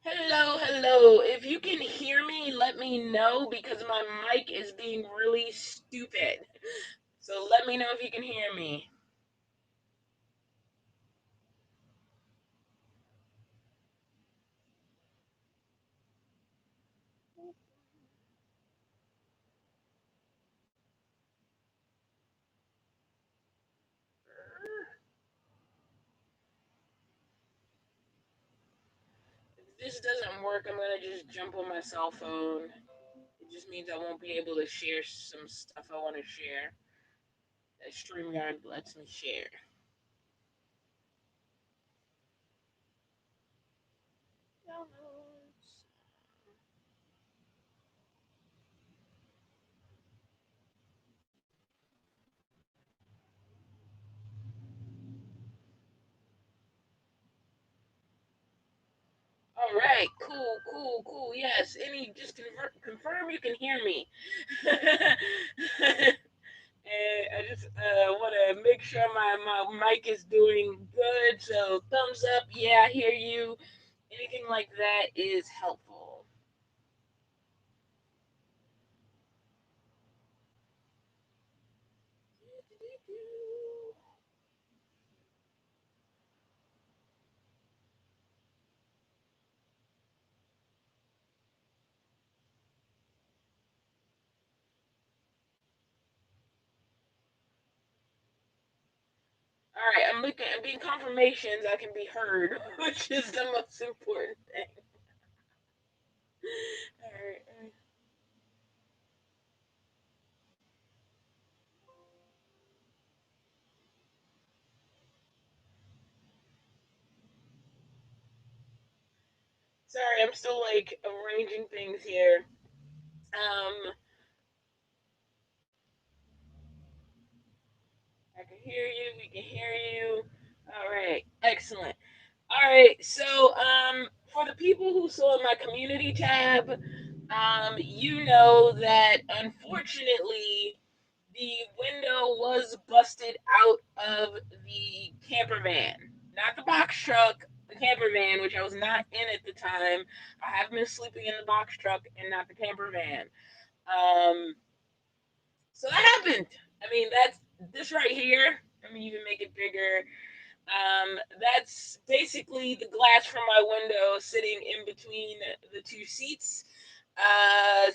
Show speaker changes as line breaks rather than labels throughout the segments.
Hello, hello. If you can hear me, let me know because my mic is being really stupid. So let me know if you can hear me. If this doesn't work, I'm going to just jump on my cell phone. It just means I won't be able to share some stuff I want to share that StreamYard lets me share. Downloads. All right, cool, cool, cool. Yes, just confirm you can hear me. And I just want to make sure my mic is doing good. So thumbs up, yeah, I hear you. Anything like that is helpful. All right, I'm being confirmations I can be heard, which is the most important thing. All right. All right. Sorry, I'm still like arranging things here. I can hear you. We can hear you. All right, excellent. All right, so for the people who saw my community tab, you know that unfortunately the window was busted out of the camper van, not the box truck, the camper van, which I was not in at the time. I have been sleeping in the box truck and not the camper van. Um, so that happened. I mean, that's this right here. Let me even make it bigger. That's basically the glass from my window sitting in between the two seats.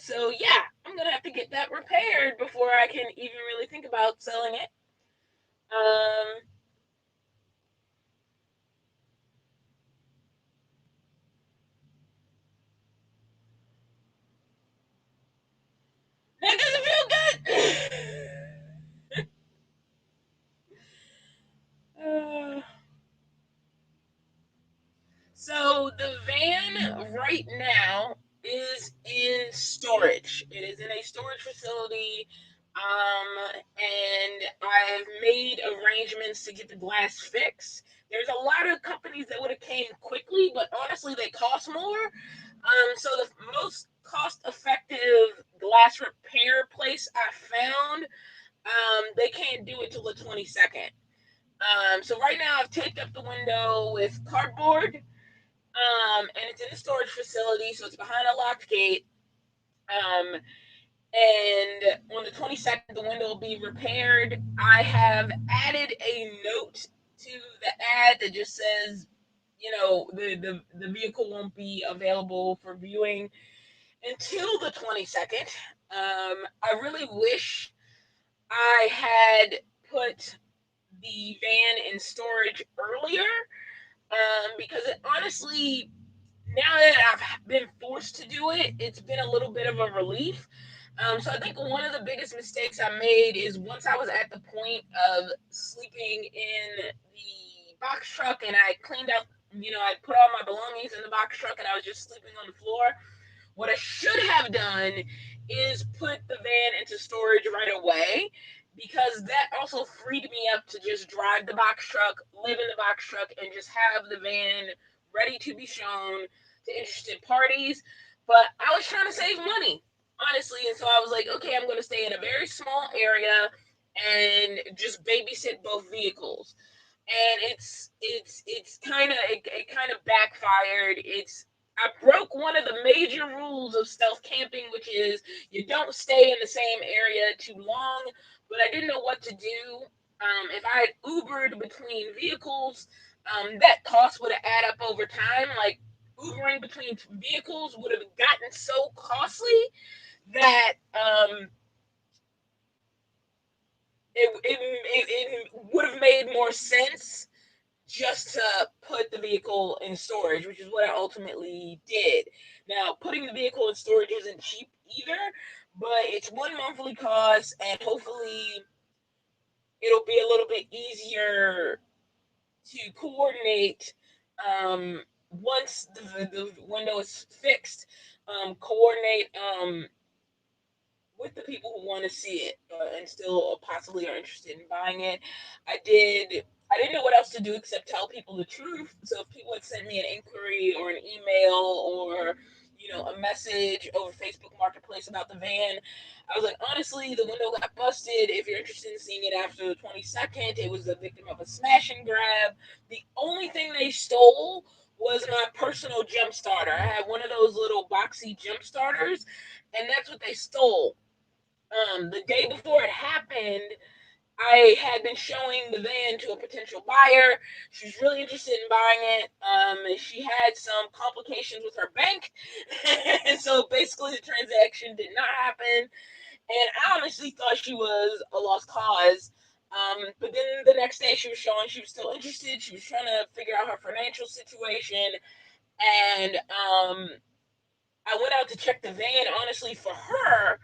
So yeah, I'm gonna have to get that repaired before I can even really think about selling it. Um, that doesn't feel good. uh, So the van right now is in storage. It is in a storage facility, and I've made arrangements to get the glass fixed. There's a lot of companies that would have came quickly, but honestly, they cost more. So the most cost-effective glass repair place I found, they can't do it till the 22nd. So right now, I've taped up the window with cardboard, and it's in a storage facility, so it's behind a locked gate. Um, and on the 22nd, the window will be repaired. I have added a note to the ad that just says, the vehicle won't be available for viewing until the 22nd. I really wish I had put the van in storage earlier, because it honestly, now that I've been forced to do it, it's been a little bit of a relief. So I think one of the biggest mistakes I made is once I was at the point of sleeping in the box truck and I cleaned out, I put all my belongings in the box truck and I was just sleeping on the floor. What I should have done is put the van into storage right away, because that also freed me up to just drive the box truck, live in the box truck, and just have the van ready to be shown to interested parties. But I was trying to save money, honestly, and so I was like, okay, I'm going to stay in a very small area and just babysit both vehicles. And it's kind of it kind of backfired. It's I broke one of the major rules of stealth camping, which is you don't stay in the same area too long. But I didn't know what to do. If I had Ubered between vehicles, that cost would have added up over time. Like Ubering between vehicles would have gotten so costly that it would have made more sense just to put the vehicle in storage, which is what I ultimately did. Now, putting the vehicle in storage isn't cheap either, but it's one monthly cost, and hopefully it'll be a little bit easier to coordinate once the window is fixed. Coordinate with the people who want to see it and still possibly are interested in buying it. I didn't know what else to do except tell people the truth. So if people had sent me an inquiry or an email or a message over Facebook Marketplace about the van, I was like, honestly, the window got busted. If you're interested in seeing it after the 22nd, it was the victim of a smash and grab. The only thing they stole was my personal jump starter. I had one of those little boxy jump starters, and that's what they stole. The day before it happened, I had been showing the van to a potential buyer. She was really interested in buying it. She had some complications with her bank, and so basically the transaction did not happen. And I honestly thought she was a lost cause. But then the next day she was showing she was still interested. She was trying to figure out her financial situation, and I went out to check the van honestly for her,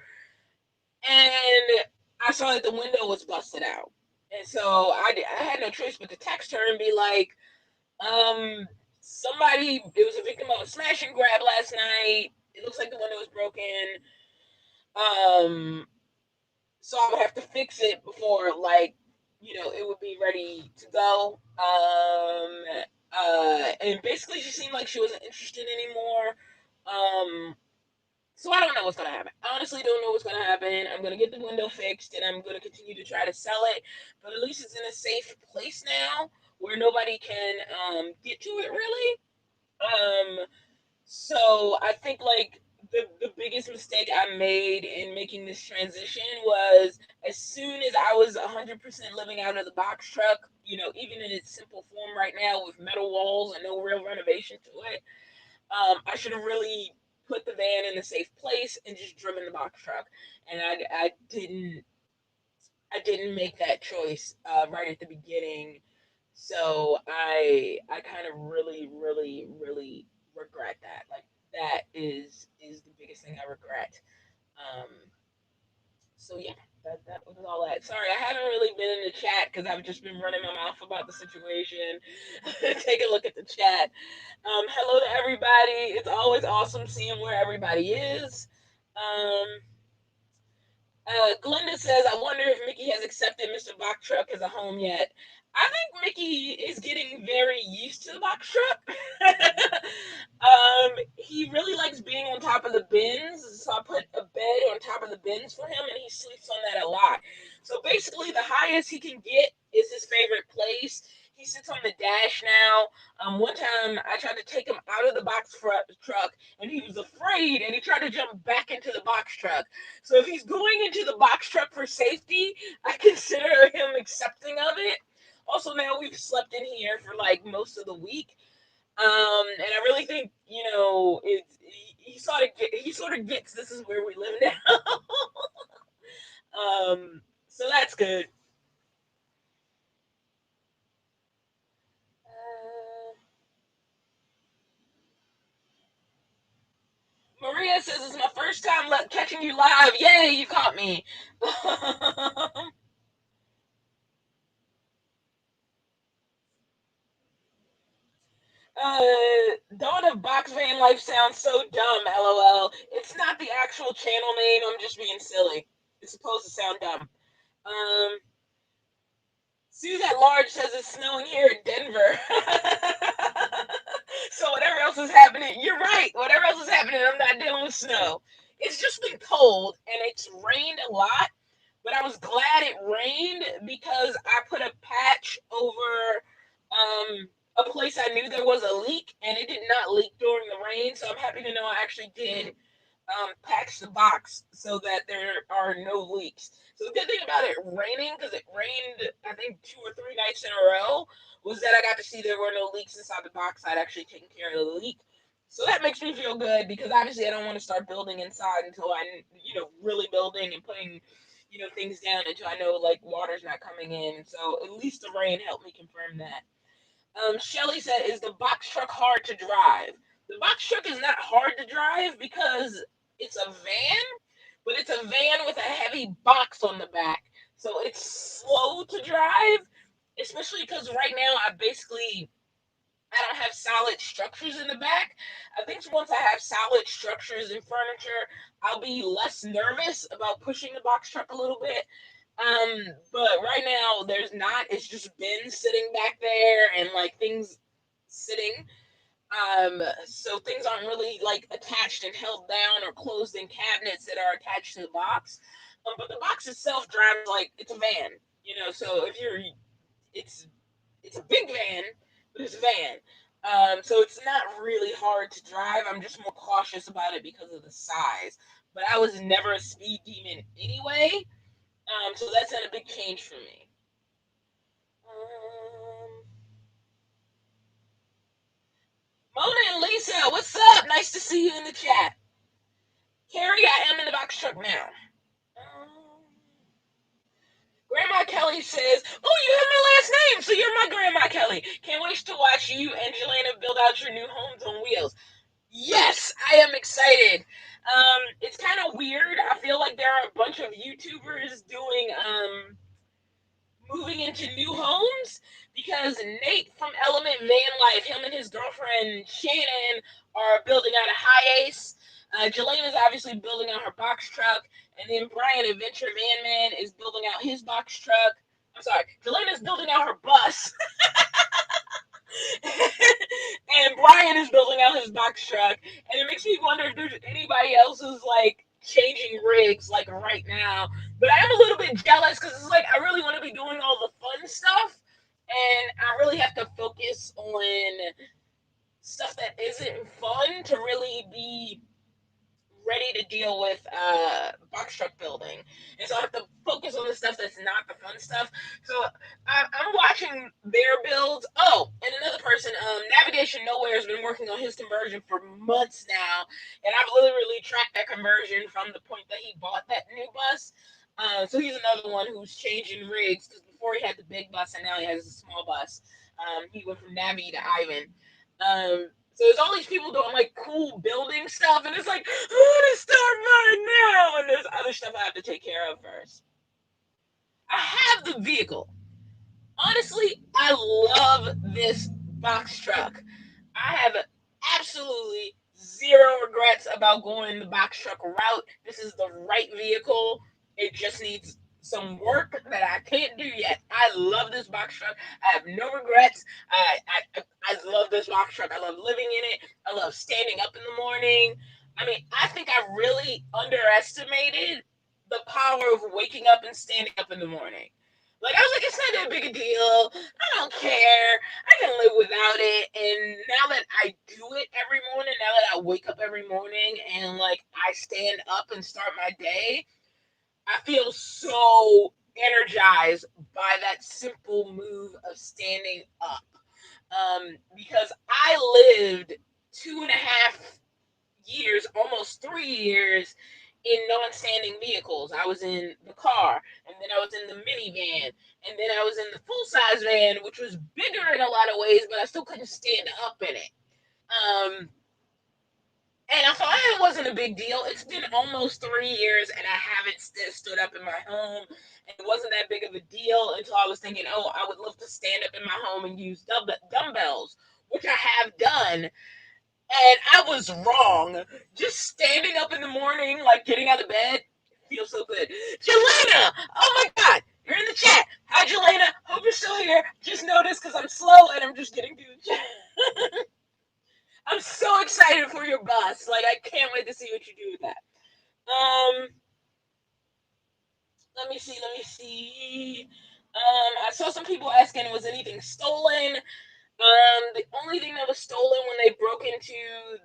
and I saw that the window was busted out. And so I had no choice but to text her and be like, somebody, it was a victim of a smash and grab last night. It looks like the window was broken. Um, so I would have to fix it before, like, it would be ready to go. And basically she seemed like she wasn't interested anymore. So I don't know what's gonna happen. I honestly don't know what's gonna happen. I'm gonna get the window fixed and I'm gonna continue to try to sell it. But at least it's in a safe place now where nobody can get to it really. So I think like the biggest mistake I made in making this transition was as soon as I was 100% living out of the box truck, even in its simple form right now with metal walls and no real renovation to it, I should have really put the van in a safe place and just driven the box truck. And I didn't make that choice right at the beginning. So I kind of really, really, really regret that. Like that is the biggest thing I regret. Um, so yeah, that was all that. Sorry, I haven't really been in the chat because I've just been running my mouth about the situation. Take a look at the chat. Hello to everybody. It's always awesome seeing where everybody is. Um, Glenda says, I wonder if Mickey has accepted Mr. Box Truck as a home yet. I think Mickey is getting very used to the box truck. He really likes being on top of the bins, so I put a bed on top of the bins for him, and he sleeps on that a lot. So basically, the highest he can get is his favorite place. He sits on the dash now. One time, I tried to take him out of the truck, and he was afraid, and he tried to jump back into the box truck. So if he's going into the box truck for safety, I consider him accepting of it. Also, now we've slept in here for like most of the week, and I really think he sort of gets this is where we live now. So that's good. Maria says it's my first time catching you live. Yay, you caught me. Dawn of Box Van Life sounds so dumb, lol. It's not the actual channel name, I'm just being silly. It's supposed to sound dumb. Suze at Large says it's snowing here in Denver. So whatever else is happening, you're right. Whatever else is happening, I'm not dealing with snow. It's just been cold and it's rained a lot, but I was glad it rained because I put a patch over one place I knew there was a leak, and it did not leak during the rain, so I'm happy to know I actually did patch the box so that there are no leaks. So the good thing about it raining, because it rained, I think 2 or 3 nights in a row, was that I got to see there were no leaks inside the box. I'd actually taken care of the leak. So that makes me feel good, because obviously I don't want to start building inside until I'm, really building and putting, things down until I know, like, water's not coming in. So at least the rain helped me confirm that. Shelly said, is the box truck hard to drive? The box truck is not hard to drive because it's a van, but it's a van with a heavy box on the back. So it's slow to drive, especially because right now I don't have solid structures in the back. I think once I have solid structures and furniture, I'll be less nervous about pushing the box truck a little bit. But right now there's not. It's just been sitting back there and like things sitting. So things aren't really like attached and held down or closed in cabinets that are attached to the box. But the box itself drives like it's a van, So if you're, it's it's a big van, but it's a van. So it's not really hard to drive. I'm just more cautious about it because of the size. But I was never a speed demon anyway. So that's not a big change for me. Um, Mona and Lisa, what's up? Nice to see you in the chat. Carrie, I am in the box truck now. Um, Grandma Kelly says, oh, you have my last name, so you're my Grandma Kelly. Can't wait to watch you and Jelena build out your new homes on wheels. Yes, I am excited. It's kind of weird. I feel like there are a bunch of YouTubers doing moving into new homes because Nate from Element Van Life, him and his girlfriend Shannon are building out a high ace. Jelena's obviously building out her box truck, and then Brian Adventure Van Man is building out his box truck. I'm sorry, Jelena's building out her bus. And Brian is building out his box truck, and it makes me wonder if there's anybody else who's like changing rigs like right now. But I am a little bit jealous because it's like I really want to be doing all the fun stuff, and I really have to focus on stuff that isn't fun to really be ready to deal with box truck building, and so I have to focus on the stuff that's not the fun stuff. So I'm watching their builds. Oh, and another person, Navigation Nowhere, has been working on his conversion for months now, and I've literally tracked that conversion from the point that he bought that new bus. So he's another one who's changing rigs because before he had the big bus and now he has a small bus. He went from Navi to Ivan. So there's all these people doing like cool building stuff, and it's like, I want to start mine now. And there's other stuff I have to take care of first. I have the vehicle. Honestly, I love this box truck. I have absolutely zero regrets about going the box truck route. This is the right vehicle. It just needs some work that I can't do yet. I love this box truck. I have no regrets. I love this box truck. I love living in it. I love standing up in the morning. I mean, I think I really underestimated the power of waking up and standing up in the morning. Like, I was like, it's not that big a deal. I don't care. I can live without it. And now that I do it every morning, now that I wake up every morning and like I stand up and start my day, I feel so energized by that simple move of standing up. Because I lived 2.5 years, almost 3 years, in non-standing vehicles. I was in the car, and then I was in the minivan, and then I was in the full-size van, which was bigger in a lot of ways, but I still couldn't stand up in it. Um, and I thought it wasn't a big deal. It's been almost 3 years, and I haven't stood up in my home. And it wasn't that big of a deal until I was thinking, oh, I would love to stand up in my home and use dumbbells, which I have done. And I was wrong. Just standing up in the morning, like getting out of bed, feels so good. Jelena! Oh my god! You're in the chat. Hi, Jelena. Hope you're still here. Just noticed because I'm slow and I'm just getting through the chat. I'm so excited for your bus. Like, I can't wait to see what you do with that. Let me see. I saw some people asking, was anything stolen? The only thing that was stolen when they broke into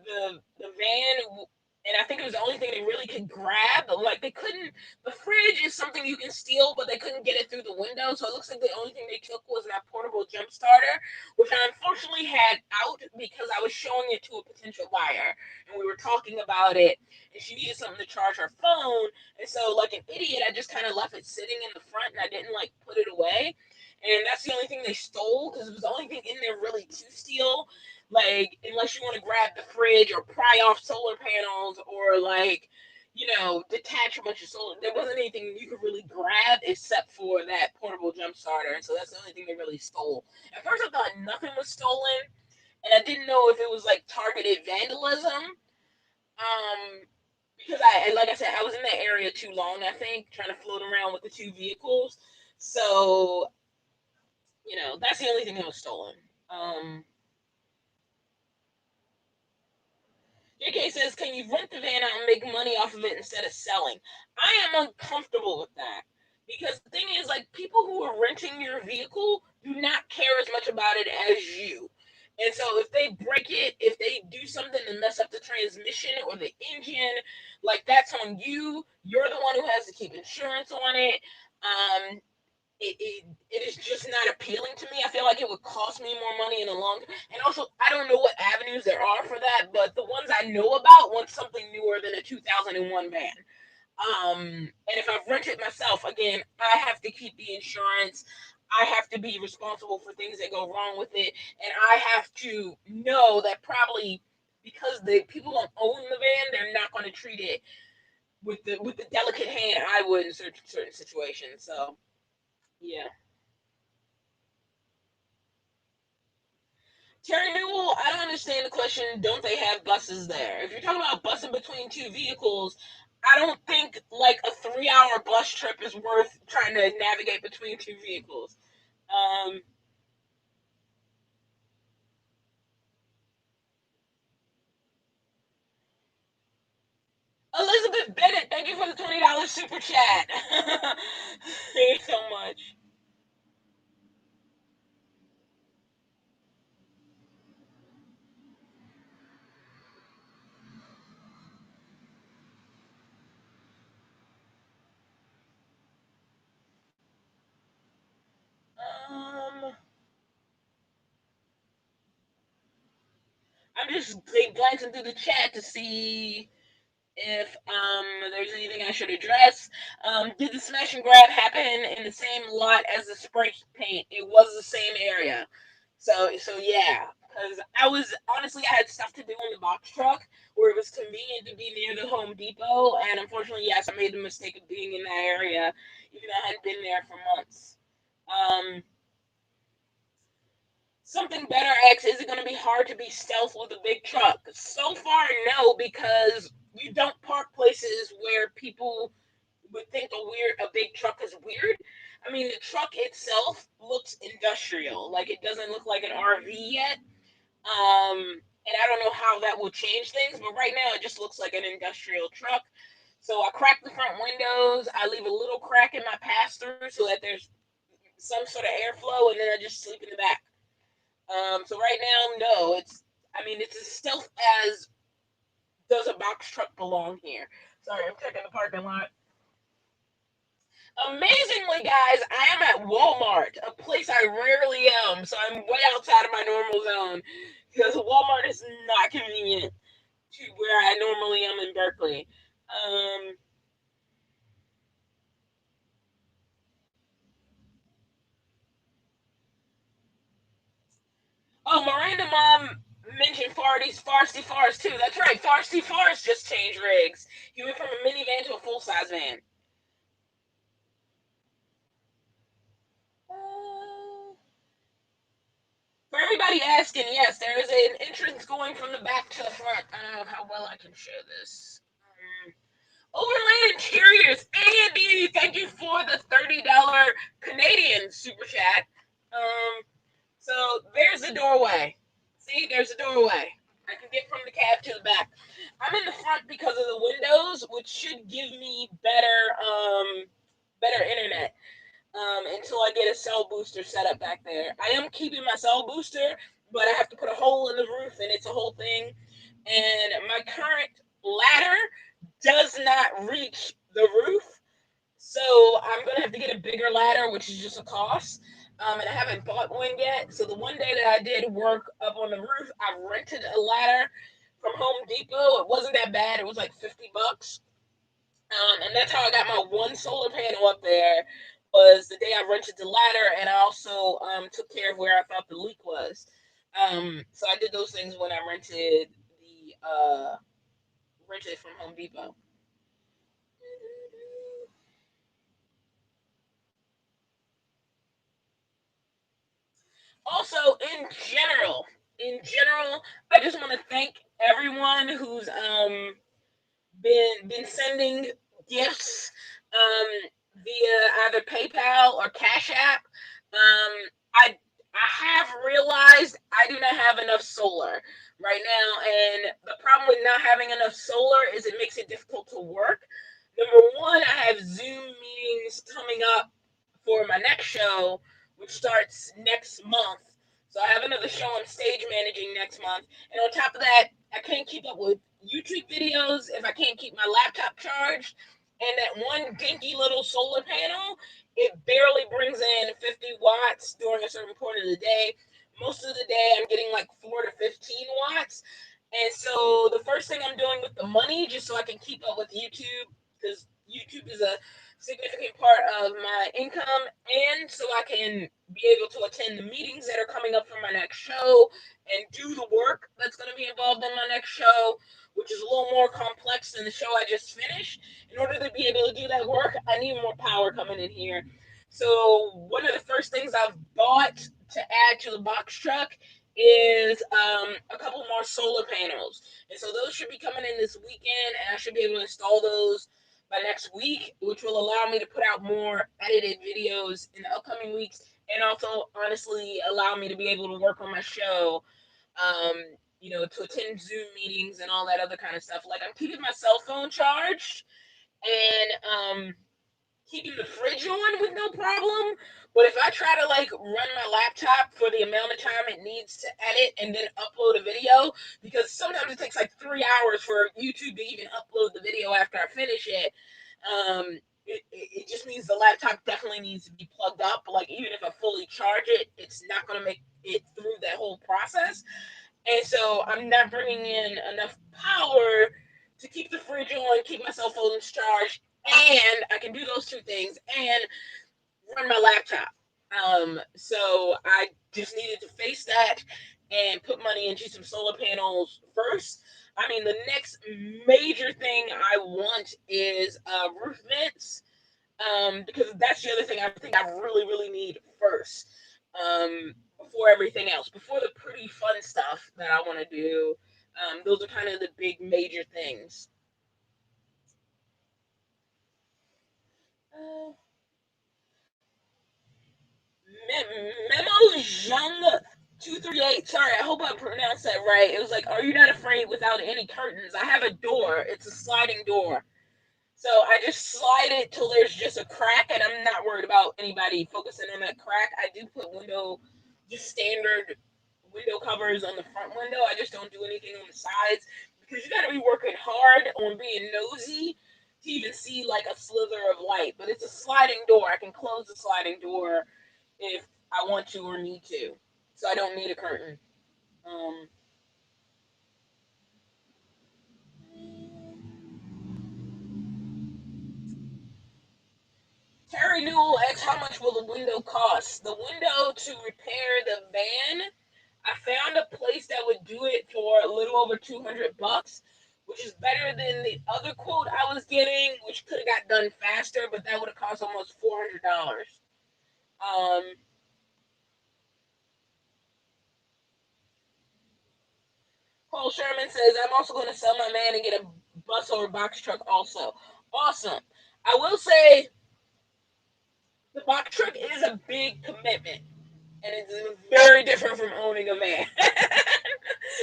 the van, and I think it was the only thing they really could grab. Like they couldn't. The fridge is something you can steal, but they couldn't get it through the window. So it looks like the only thing they took was that portable jump starter, which I unfortunately had out because I was showing it to a potential buyer, and we were talking about it, and she needed something to charge her phone, and so like an idiot, I just kind of left it sitting in the front, and I didn't like put it away. And that's the only thing they stole because it was the only thing in there really to steal. Like, unless you want to grab the fridge or pry off solar panels or like, detach a bunch of solar. There wasn't anything you could really grab except for that portable jump starter. And so that's the only thing they really stole. At first, I thought nothing was stolen, and I didn't know if it was like targeted vandalism. Um, because like I said, I was in that area too long. I think trying to float around with the two vehicles. So that's the only thing that was stolen. Um, JK says, "Can you rent the van out and make money off of it instead of selling?" I am uncomfortable with that because the thing is, like, people who are renting your vehicle do not care as much about it as you. And so, if they break it, if they do something to mess up the transmission or the engine, like that's on you. You're the one who has to keep insurance on it. Um, it is just not appealing to me. I feel like it would cost me more money in the long term. And also, I don't know what avenues there are for that, but the ones I know about want something newer than a 2001 van. And if I rent it myself, again, I have to keep the insurance. I have to be responsible for things that go wrong with it, and I have to know that probably because the people don't own the van, they're not going to treat it with the delicate hand I would in certain situations. So yeah. Terry Newell, I don't understand the question. Don't they have buses there? If you're talking about busing between two vehicles, I don't think like a 3-hour bus trip is worth trying to navigate between two vehicles. Um, Elizabeth Bennett, thank you for the $20 super chat. Thank you so much. Um, I'm just glancing through the chat to see if there's anything I should address. Did the smash and grab happen in the same lot as the spray paint? It was the same area. So yeah, because I was honestly I had stuff to do on the box truck where it was convenient to be near the Home Depot, and unfortunately, yes, I made the mistake of being in that area, even though I hadn't been there for months. Um, Something better asks, is it going to be hard to be stealth with a big truck? So far, no, because you don't park places where people would think a big truck is weird. I mean, the truck itself looks industrial, like it doesn't look like an RV yet. And I don't know how that will change things, but right now it just looks like an industrial truck. So I crack the front windows. I leave a little crack in my pass through so that there's some sort of airflow, and then I just sleep in the back. So right now, no, it's as stealth as does a box truck belong here. Sorry, I'm checking the parking lot. Amazingly, guys, I am at Walmart, a place I rarely am, so I'm way outside of my normal zone because Walmart is not convenient to where I normally am in Berkeley. Um, oh, Miranda Mom mentioned Farsty Forest too. That's right, Farsty Forest just changed rigs. He went from a minivan to a full size van. Uh, For everybody asking, yes, there is an entrance going from the back to the front. I don't know how well I can show this. Overland Interiors, Andy, thank you for the $30 Canadian super chat. Um, so there's the doorway. See, there's the doorway. I can get from the cab to the back. I'm in the front because of the windows, which should give me better internet until I get a cell booster set up back there. I am keeping my cell booster but I have to put a hole in the roof, and it's a whole thing. And my current ladder does not reach the roof, so I'm gonna have to get a bigger ladder, which is just a cost. And I haven't bought one yet. So the one day that I did work up on the roof, I rented a ladder from Home Depot. It wasn't that bad. It was like $50. And that's how I got my one solar panel up there. Was the day I rented the ladder, and I also took care of where I thought the leak was. So I did those things when I rented from Home Depot. Also, in general, I just want to thank everyone who's been sending gifts via either PayPal or Cash App. I have realized I do not have enough solar right now, and the problem with not having enough solar is it makes it difficult to work. Number one, I have Zoom meetings coming up for my next show, which starts next month. So I have another show on stage managing next month. And on top of that, I can't keep up with YouTube videos if I can't keep my laptop charged. And that one dinky little solar panel, it barely brings in 50 watts during a certain point of the day. Most of the day, I'm getting like 4 to 15 watts. And so the first thing I'm doing with the money, just so I can keep up with YouTube, because YouTube is a significant part of my income, and so I can be able to attend the meetings that are coming up for my next show and do the work that's going to be involved in my next show, which is a little more complex than the show I just finished. In order to be able to do that work, I need more power coming in here. So one of the first things I've bought to add to the box truck is a couple more solar panels. And so those should be coming in this weekend, and I should be able to install those by next week, which will allow me to put out more edited videos in the upcoming weeks, and also honestly allow me to be able to work on my show, um, to attend Zoom meetings and all that other kind of stuff. Like, I'm keeping my cell phone charged, and keeping the fridge on with no problem. But if I try to like run my laptop for the amount of time it needs to edit and then upload a video, because sometimes it takes like 3 hours for YouTube to even upload the video after I finish it. It just means the laptop definitely needs to be plugged up. Like, even if I fully charge it, it's not going to make it through that whole process. And so I'm not bringing in enough power to keep the fridge on, keep my cell phone charged, and I can do those two things and run my laptop. So I just needed to face that and put money into some solar panels first. I mean, the next major thing I want is roof vents, because that's the other thing I think I really, really need first, before everything else, before the pretty fun stuff that I want to do. Those are kind of the big major things. Uh, Memo Young 238. Sorry, I hope I pronounced that right. It was like, are you not afraid without any curtains? I have a door. It's a sliding door. So I just slide it till there's just a crack, and I'm not worried about anybody focusing on that crack. I do put just standard window covers on the front window. I just don't do anything on the sides, because you got to be working hard on being nosy to even see like a slither of light. But it's a sliding door. I can close the sliding door if I want to or need to. So I don't need a curtain. Um, Terry Newell asks, how much will the window cost? The window to repair the van, I found a place that would do it for a little over $200, which is better than the other quote I was getting, which could have got done faster, but that would have cost almost $400. Um, Paul Sherman says, I'm also going to sell my van and get a bus or a box truck also. Awesome. I will say the box truck is a big commitment, and it's very different from owning a van.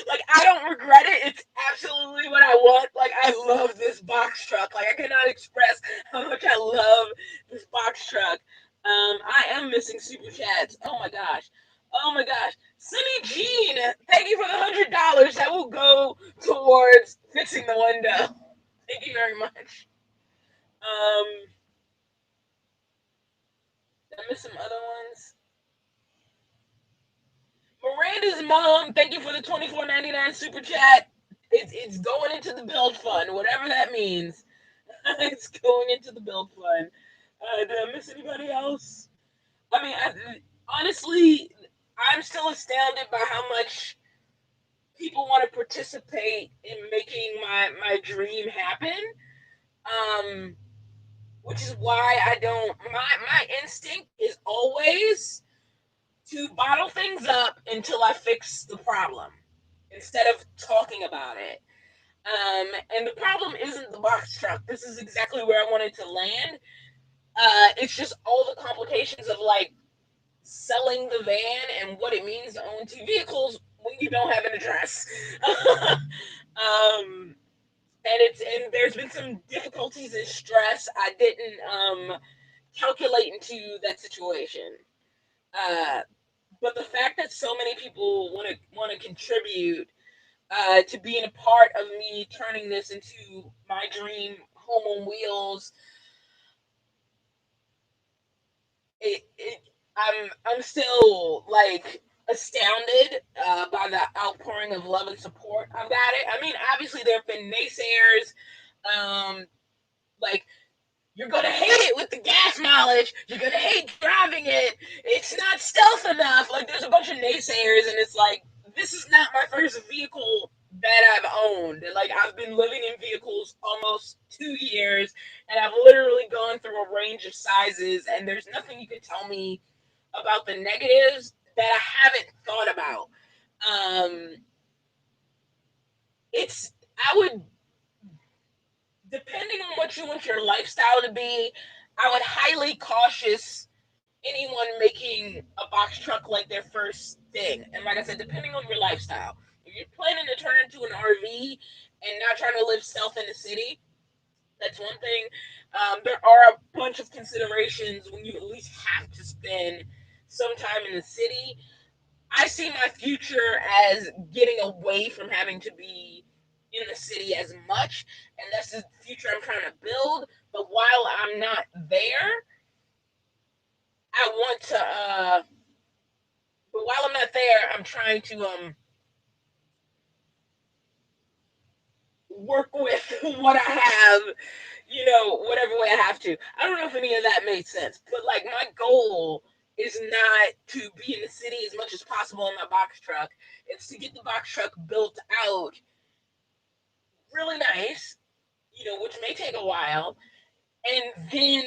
Like, I don't regret it. It's absolutely what I want. Like, I love this box truck. Like, I cannot express how much I love this box truck. I am missing super chats. Oh my gosh. Oh my gosh. Sunny Jean towards fixing the window. Thank you very much. Um, I missed some other ones. Miranda's mom, thank you for the $24.99 super chat. It's going into the build fund, whatever that means. It's going into the build fund. Did I miss anybody else? I mean, honestly, I'm still astounded by how much people want to participate in making my dream happen. Um, which is why I don't. My instinct is always to bottle things up until I fix the problem, instead of talking about it. And the problem isn't the box truck. This is exactly where I wanted to land. It's just all the complications of like selling the van and what it means to own two vehicles when you don't have an address. And there's been some difficulties and stress I didn't calculate into that situation. Uh, but the fact that so many people want to contribute to being a part of me turning this into my dream home on wheels, I'm still like astounded by the outpouring of love and support I've got it. I mean, obviously there have been naysayers, um, like you're gonna hate it with the gas mileage. You're gonna hate driving it. It's not stealth enough. Like there's a bunch of naysayers, and it's like this is not my first vehicle that I've owned. Like I've been living in vehicles almost 2 years, and I've literally gone through a range of sizes. And there's nothing you can tell me about the negatives that I haven't thought about. Um, it's I would, depending on what you want your lifestyle to be, I would highly cautious anyone making a box truck like their first thing. And like I said, depending on your lifestyle, if you're planning to turn into an RV and not trying to live stealth in the city, that's one thing. There are a bunch of considerations when you at least have to spend some time in the city. I see my future as getting away from having to be in the city as much, and that's the future I'm trying to build. But while I'm not there, I want to. But while I'm not there, I'm trying to work with what I have. Whatever way I have to. I don't know if any of that made sense, but like my goal is not to be in the city as much as possible in my box truck. It's to get the box truck built out really nice, which may take a while, and then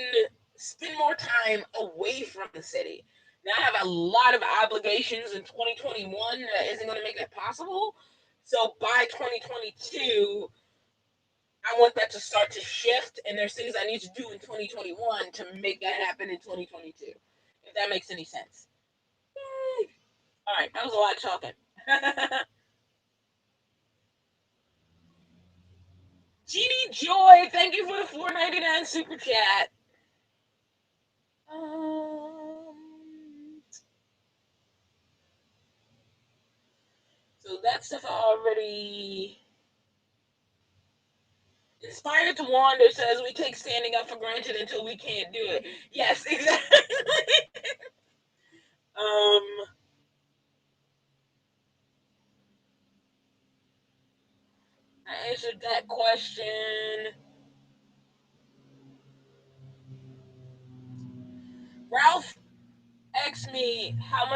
spend more time away from the city. Now, I have a lot of obligations in 2021 that isn't going to make that possible. So by 2022, I want that to start to shift, and there's things I need to do in 2021 to make that happen in 2022. If that makes any sense. Yay. All right, that was a lot of talking. Jeannie Joy, thank you for the $4.99 super chat. So that stuff I already. Inspired to Wander says we take standing up for granted until we can't do it. Yes, exactly. um, I answered that question. Ralph asked me how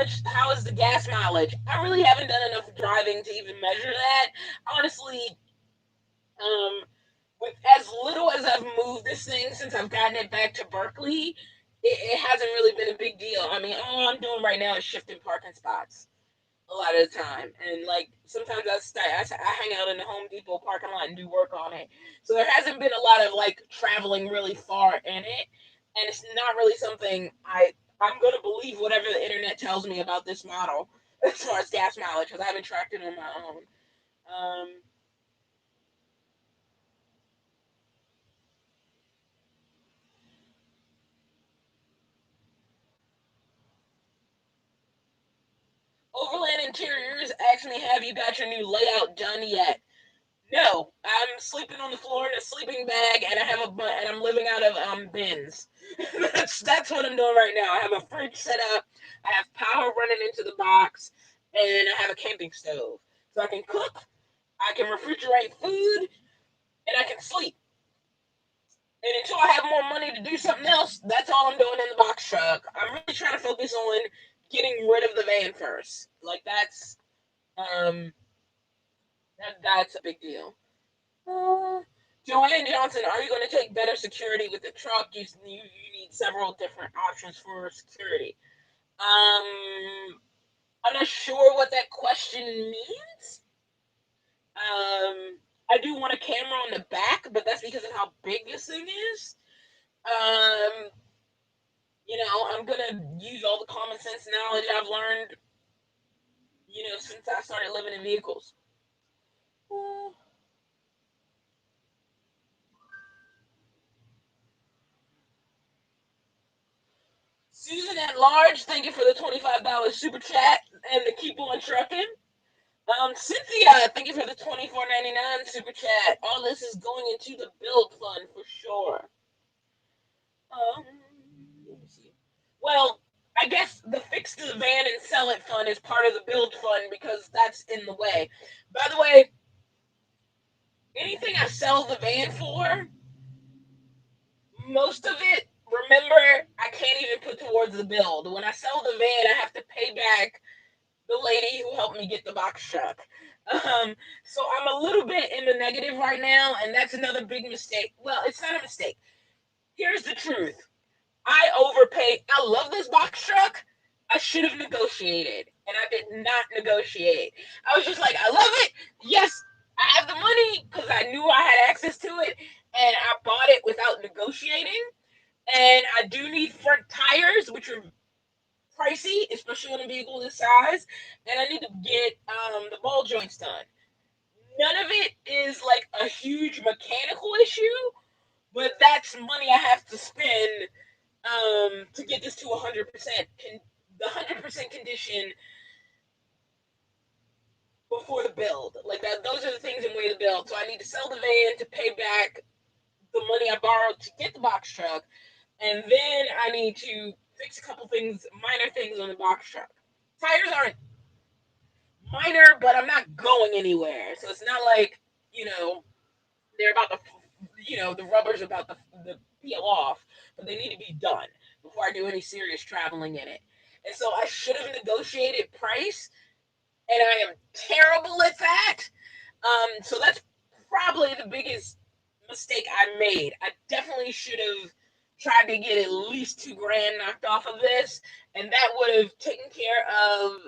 is the gas mileage. I really haven't done enough driving to even measure that. Honestly, um, with as little as I've moved this thing since I've gotten it back to Berkeley, it hasn't really been a big deal. I mean, all I'm doing right now is shifting parking spots a lot of the time. And like sometimes I hang out in the Home Depot parking lot and do work on it. So there hasn't been a lot of like traveling really far in it. And it's not really something I'm gonna believe whatever the internet tells me about this model as far as gas mileage, because I haven't tracked it on my own. Overland Interiors asked me, have you got your new layout done yet? No, I'm sleeping on the floor in a sleeping bag, and and I'm living out of bins. That's what I'm doing right now. I have a fridge set up. I have power running into the box, and I have a camping stove, so I can cook. I can refrigerate food, and I can sleep. And until I have more money to do something else, that's all I'm doing in the box truck. I'm really trying to focus on getting rid of the van first. Like um that's a big deal. Uh, Joanne Johnson, are you going to take better security with the truck? You need several different options for security. I'm not sure what that question means. I do want a camera on the back, but that's because of how big this thing is. Um, I'm gonna use all the common sense knowledge I've learned, since I started living in vehicles. Uh, Susan at large, thank you for the $25 super chat and the keep on trucking. Cynthia, thank you for the $24.99 super chat. All this is going into the build fund for sure. Let me see. Well, I guess the fix the van and sell it fund is part of the build fund because that's in the way. By the way, anything I sell the van for, most of it, remember, I can't even put towards the build. When I sell the van, I have to pay back the lady who helped me get the box truck. So I'm a little bit in the negative right now, and that's another big mistake. Well, it's not a mistake. Here's the truth. I overpaid. I love this box truck. I should have negotiated, and I did not negotiate. I was just like, I love it. Yes, I have the money because I knew I had access to it, and I bought it without negotiating. And I do need front tires, which are pricey, especially on a vehicle this size. And I need to get the ball joints done. None of it is like a huge mechanical issue, but that's money I have to spend to get this to 100%. The 100% condition before the build. Like that, those are the things in way to build. So I need to sell the van to pay back the money I borrowed to get the box truck, and then I need to fix a couple things, minor things on the box truck. Tires aren't minor, but I'm not going anywhere, so it's not like they're about to, the rubber's about to peel off, but they need to be done before I do any serious traveling in it. And so I should have negotiated price, and I am terrible at that. So that's probably the biggest mistake I made. I definitely should have tried to get at least 2 grand knocked off of this, and that would have taken care of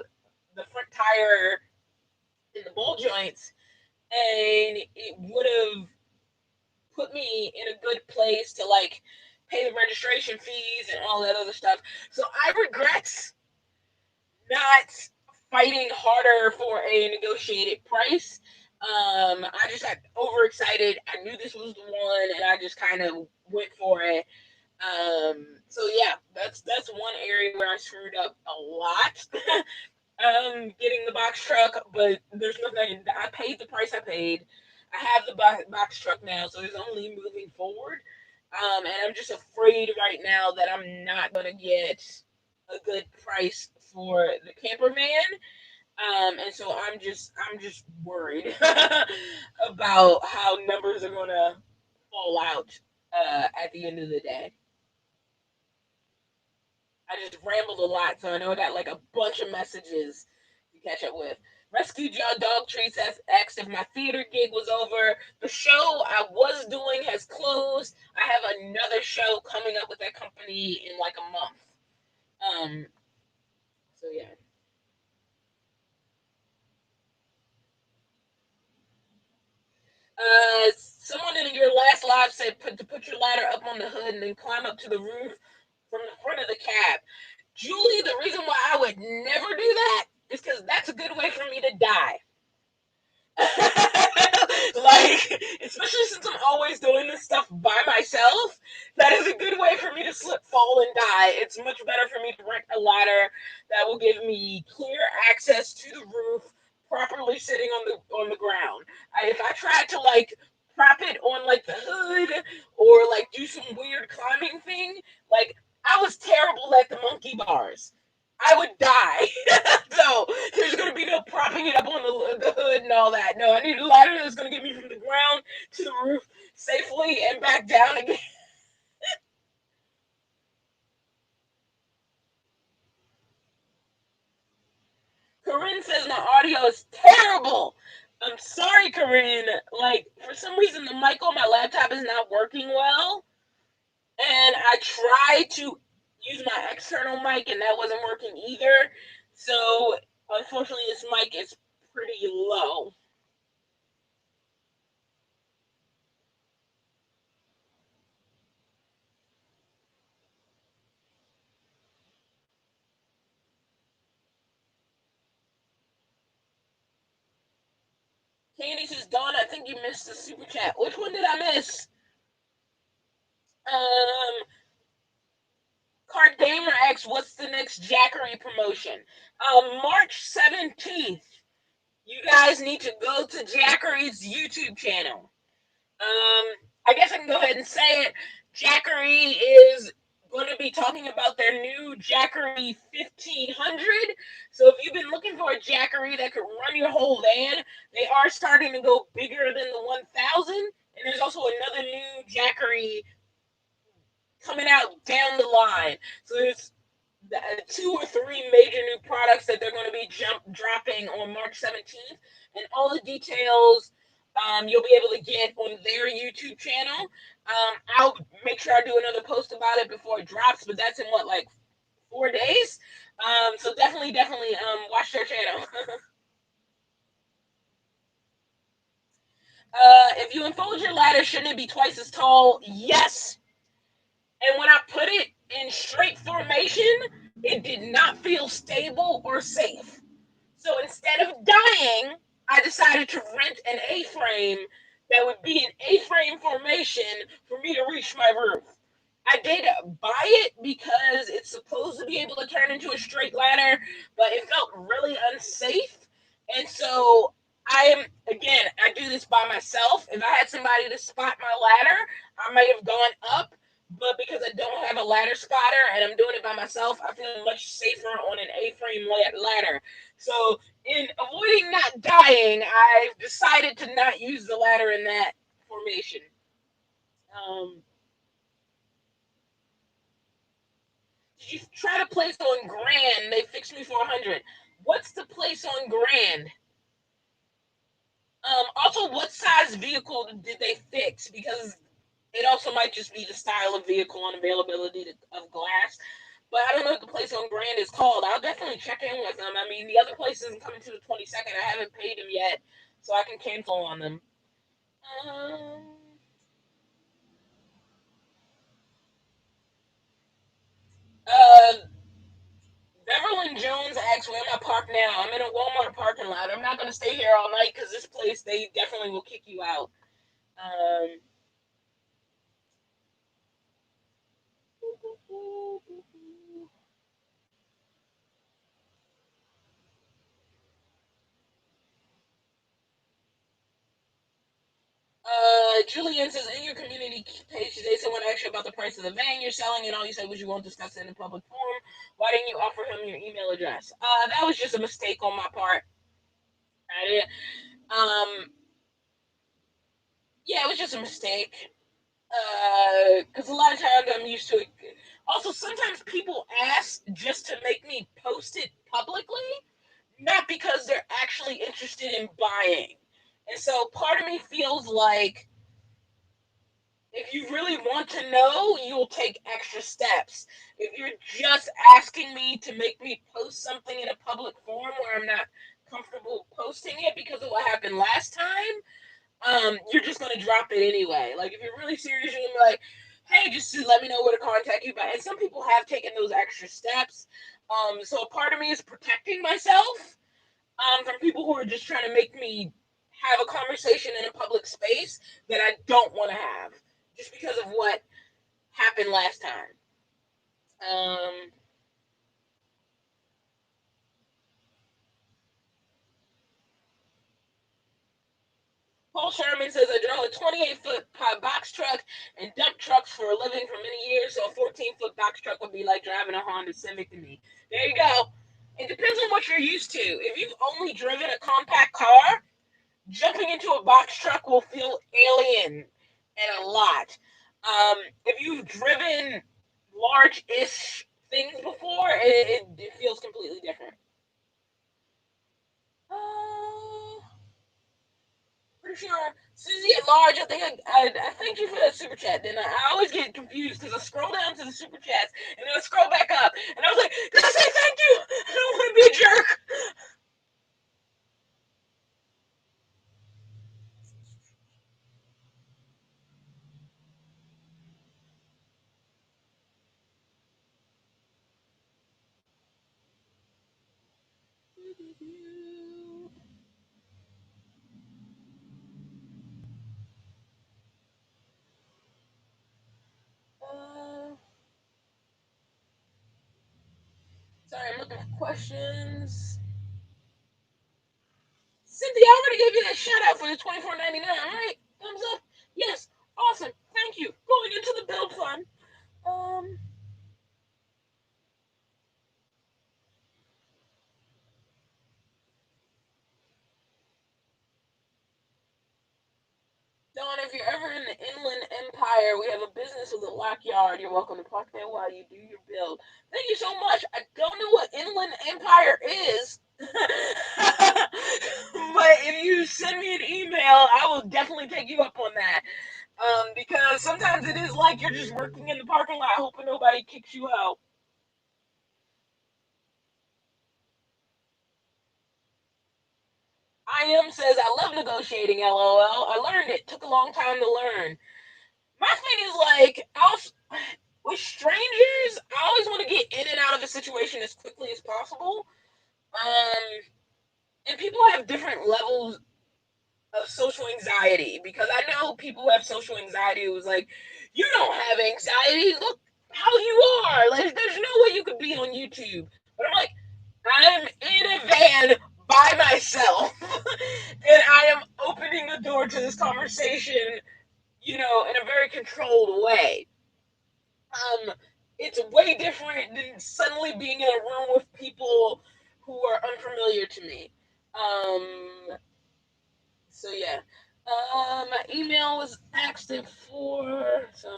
the front tire and the ball joints, and it would have put me in a good place to like pay the registration fees and all that other stuff. So I regret not fighting harder for a negotiated price. I just got overexcited. I knew this was the one, and I just kind of went for it. So yeah, that's one area where I screwed up a lot. Getting the box truck, but there's nothing. I paid the price I paid. I have the box truck now, so it's only moving forward. And I'm just afraid right now that I'm not gonna get a good price for the camper van. And so I'm just worried about how numbers are gonna fall out at the end of the day. I just rambled a lot, so I know I got like a bunch of messages to catch up with. Rescue Dog Treats has asked if my theater gig was over. The show I was doing has closed. I have another show coming up with that company in like a month. Um, so yeah. Someone in your last live said to put your ladder up on the hood and then climb up to the roof from the front of the cab. Julie, the reason why I would never do that is because that's a good way for me to die. Like, especially since I'm always doing this stuff by myself, that is a good way for me to slip, fall, and die. It's much better for me to rent a ladder that will give me clear access to the roof properly sitting on the ground. If I tried to like prop it on like the hood or like do some weird climbing thing, like I was terrible at the monkey bars. I would die. So there's gonna be no propping it up on the hood and all that. No, I need a ladder that's gonna get me from the ground to the roof safely and back down again. Corinne says my audio is terrible. I'm sorry, Corinne. Like, for some reason, the mic on my laptop is not working well. And I tried to use my external mic, and that wasn't working either. So, unfortunately, this mic is pretty low. Candy says, Dawn, I think you missed the super chat. Which one did I miss? Um, Card Gamer X, what's the next Jackery promotion? March 17th. You guys need to go to Jackery's YouTube channel. I guess I can go ahead and say it. Jackery is going to be talking about their new Jackery 1500. So if you've been looking for a Jackery that could run your whole van, they are starting to go bigger than the 1000. And there's also another new Jackery coming out down the line. So there's two or three major new products that they're going to be dropping on March 17th, and all the details you'll be able to get on their YouTube channel. I'll make sure I do another post about it before it drops, but that's in what, like 4 days? So definitely watch their channel. If you unfold your ladder, shouldn't it be twice as tall? Yes. And when I put it in straight formation, it did not feel stable or safe. So instead of dying, I decided to rent an A-frame that would be an A-frame formation for me to reach my roof. I did buy it because it's supposed to be able to turn into a straight ladder, but it felt really unsafe. And so I do this by myself. If I had somebody to spot my ladder, I might have gone up, but because I don't have a ladder spotter and I'm doing it by myself, I feel much safer on an A-frame ladder. So, in avoiding not dying, I've decided to not use the ladder in that formation. Um, did you try to place on Grand? They fixed me for 100. What's the place on Grand? Also, what size vehicle did they fix? Because it also might just be the style of vehicle and availability of glass. But I don't know what the place on Grand is called. I'll definitely check in with them. I mean, the other place isn't coming to the 22nd. I haven't paid them yet, so I can cancel on them. Um, uh, Beverly Jones asks, where am I parked now? I'm in a Walmart parking lot. I'm not going to stay here all night because this place, they definitely will kick you out. Um, Julian says, in your community page today, someone asked you about the price of the van you're selling, and all you said was you won't discuss it in a public forum. Why didn't you offer him your email address? That was just a mistake on my part. I did. Yeah, it was just a mistake. Because a lot of times I'm used to it. Also, sometimes people ask just to make me post it publicly, not because they're actually interested in buying. And so part of me feels like if you really want to know, you'll take extra steps. If you're just asking me to make me post something in a public forum where I'm not comfortable posting it because of what happened last time, you're just gonna drop it anyway. Like if you're really serious, you're gonna be like, hey, just to let me know where to contact you. But and some people have taken those extra steps. So a part of me is protecting myself from people who are just trying to make me have a conversation in a public space that I don't want to have, just because of what happened last time. Um, Paul Sherman says, I drove a 28-foot box truck and dump trucks for a living for many years, so a 14-foot box truck would be like driving a Honda Civic to me. There you go. It depends on what you're used to. If you've only driven a compact car, jumping into a box truck will feel alien and a lot. If you've driven large-ish things before, it feels completely different. Pretty sure Susie at large. I thank you for that super chat. Then I always get confused because I scroll down to the super chats and then I scroll back up, and I was like, did I say thank you? I don't want to be a jerk. Uh, Sorry, I'm looking for questions. Cynthia, I already gave you that shout out for the $24.99. All right, thumbs up. Yes, awesome. Thank you. Going into the build fund. Um, Dawn, if you're ever in the Inland Empire, we have a business with a lockyard. You're welcome to park there while you do your build. Thank you so much. I don't know what Inland Empire is, but if you send me an email, I will definitely take you up on that. Because sometimes it is like you're just working in the parking lot hoping nobody kicks you out. I am says, I love negotiating, lol. I learned it. Took a long time to learn. My thing is like, with strangers, I always want to get in and out of a situation as quickly as possible. Um, and people have different levels of social anxiety because I know people who have social anxiety who's like, you don't have anxiety. Look how you are. Like, there's no way you could be on YouTube. But I'm like, I'm in a van by myself, and I am opening the door to this conversation, in a very controlled way. Um, it's way different than suddenly being in a room with people who are unfamiliar to me. So yeah. My email was asked it for, so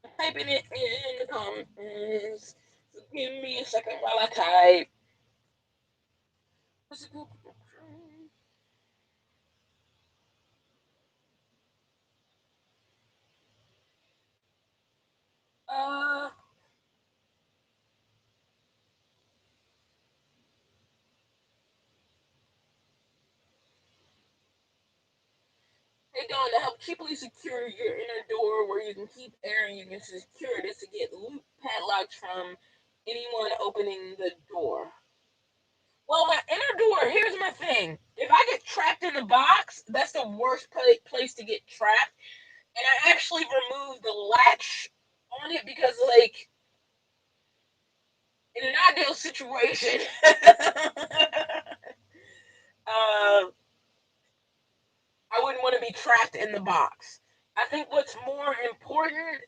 I'm typing it in the comments. So give me a second while I type. Uh, Hey, Dawn, to help cheaply secure your inner door where you can keep air and you can secure it is to get loop padlocks from anyone opening the door. Well, my inner door, here's my thing. If I get trapped in the box, that's the worst place to get trapped. And I actually removed the latch on it because, like, in an ideal situation, uh, I wouldn't want to be trapped in the box. I think what's more important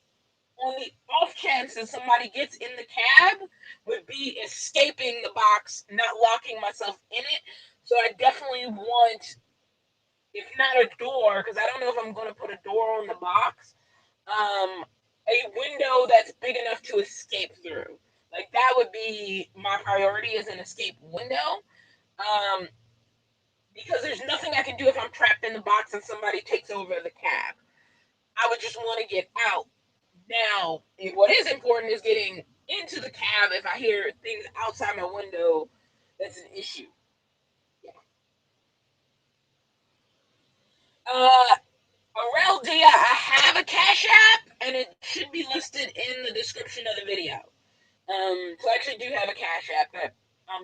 on the off chance that somebody gets in the cab would be escaping the box, not locking myself in it. So I definitely want, if not a door, because I don't know if I'm going to put a door on the box, a window that's big enough to escape through. Like that would be my priority as an escape window. Um, because there's nothing I can do if I'm trapped in the box and somebody takes over the cab. I would just want to get out. Now, what is important is getting into the cab if I hear things outside my window that's an issue. Yeah. Uh, Aurel Dia, I have a Cash App, and it should be listed in the description of the video. So I actually do have a Cash App that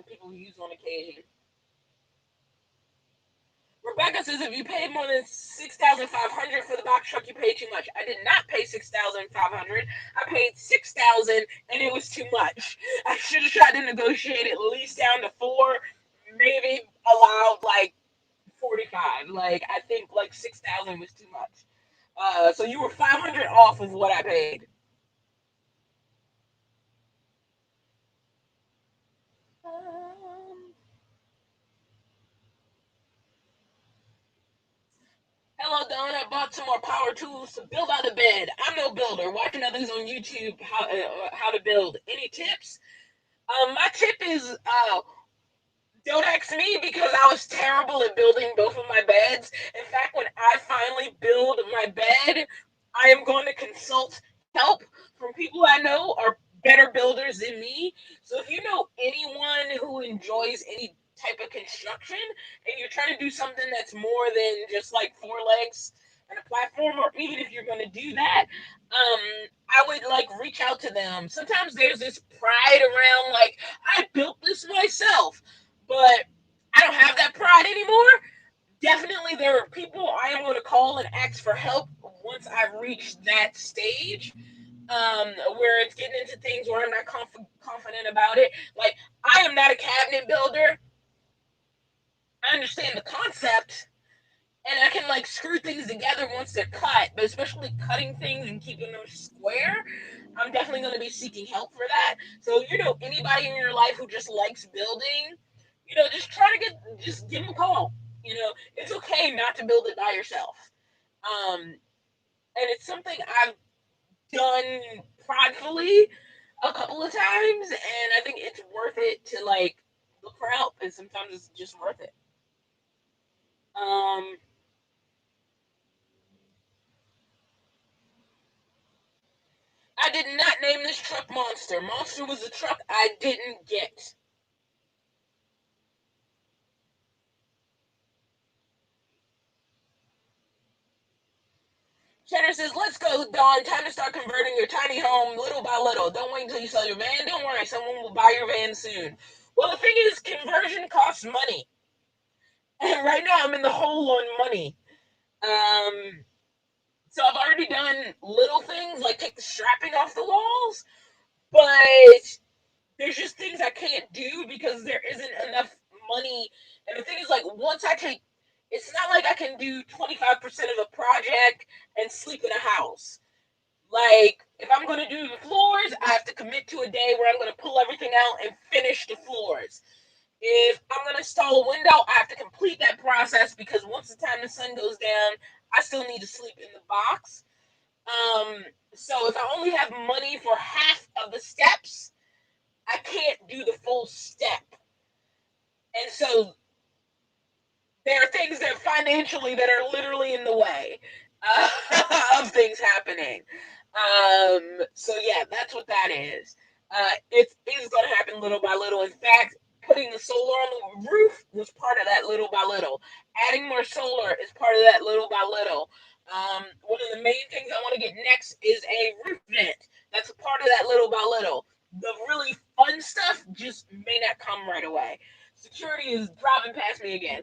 people use on occasion. Rebecca says if you paid more than $6,500 for the box truck, you paid too much. I did not pay $6,500. I paid $6,000, and it was too much. I should have tried to negotiate at least down to $4,000, like, I think like 6,000 was too much. So you were 500 off of what I paid. Um, Hello, Don. I bought some more power tools to build out a bed. I'm no builder. Watching others on YouTube how to build. Any tips? My tip is don't ask me because I was terrible at building both of my beds. In fact, when I finally build my bed, I am going to consult help from people I know are better builders than me. So if you know anyone who enjoys any type of construction and you're trying to do something that's more than just like four legs and a platform, or even if you're going to do that, I would like reach out to them. Sometimes there's this pride around like I built this myself, but I don't have that pride anymore. Definitely, there are people I am going to call and ask for help once I've reached that stage, where it's getting into things where I'm not confident about it. Like, I am not a cabinet builder. I understand the concept, and I can like screw things together once they're cut, but especially cutting things and keeping them square, I'm definitely going to be seeking help for that. So, anybody in your life who just likes building, just try to just give them a call. It's okay not to build it by yourself. And it's something I've done pridefully a couple of times, and I think it's worth it to like look for help, and sometimes it's just worth it. Um, I did not name this truck Monster. Monster was a truck I didn't get. Cheddar says, let's go, Dawn. Time to start converting your tiny home little by little. Don't wait until you sell your van. Don't worry, someone will buy your van soon. Well, the thing is, conversion costs money. And right now, I'm in the hole on money. Um, so I've already done little things like take the strapping off the walls, but there's just things I can't do because there isn't enough money. And the thing is, like, once I take, it's not like I can do 25% of a project and sleep in a house. Like, if I'm going to do the floors, I have to commit to a day where I'm going to pull everything out and finish the floors. If I'm going to install a window, I have to complete that process because once the time the sun goes down, I still need to sleep in the box. Um, so if I only have money for half of the steps, I can't do the full step. And so there are things that financially that are literally in the way of things happening. So yeah, that's what that is. It is going to happen little by little. In fact, putting the solar on the roof was part of that little by little. Adding more solar is part of that little by little. One of the main things I want to get next is a roof vent. That's a part of that little by little. The really fun stuff just may not come right away. Security is driving past me again.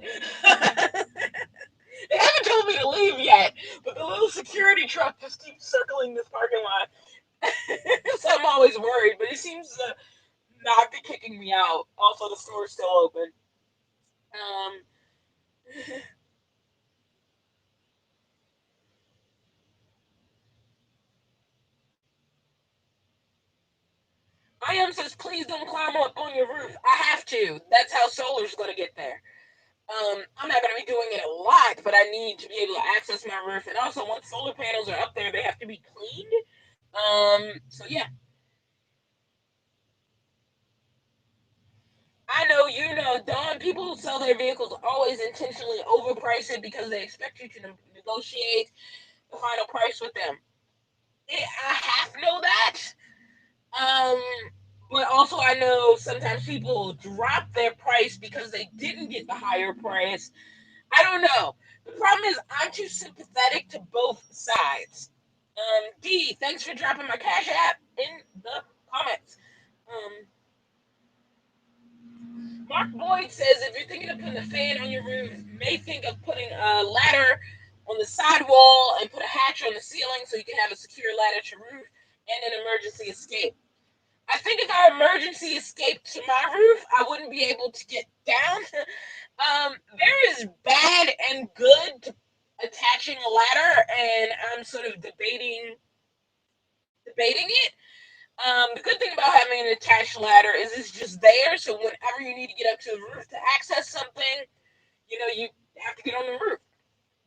They haven't told me to leave yet, but the little security truck just keeps circling this parking lot. So I'm always worried, but it seems to not be kicking me out. Also, the store's still open. Um, I am says, please don't climb up on your roof. I have to. That's how solar's going to get there. I'm not going to be doing it a lot, but I need to be able to access my roof. And also, once solar panels are up there, they have to be cleaned. So yeah, I know you know, Don. People who sell their vehicles always intentionally overprice it because they expect you to negotiate the final price with them. I half know that. Um, but also I know sometimes people drop their price because they didn't get the higher price. I don't know. The problem is I'm too sympathetic to both sides. D, thanks for dropping my cash app in the comments. Um, Mark Boyd says if you're thinking of putting a fan on your roof, you may think of putting a ladder on the sidewall and put a hatch on the ceiling so you can have a secure ladder to roof and an emergency escape. I think if I emergency escaped to my roof, I wouldn't be able to get down. There is bad and good to attaching a ladder, and I'm sort of debating it. The good thing about having an attached ladder is it's just there, so whenever you need to get up to the roof to access something, you have to get on the roof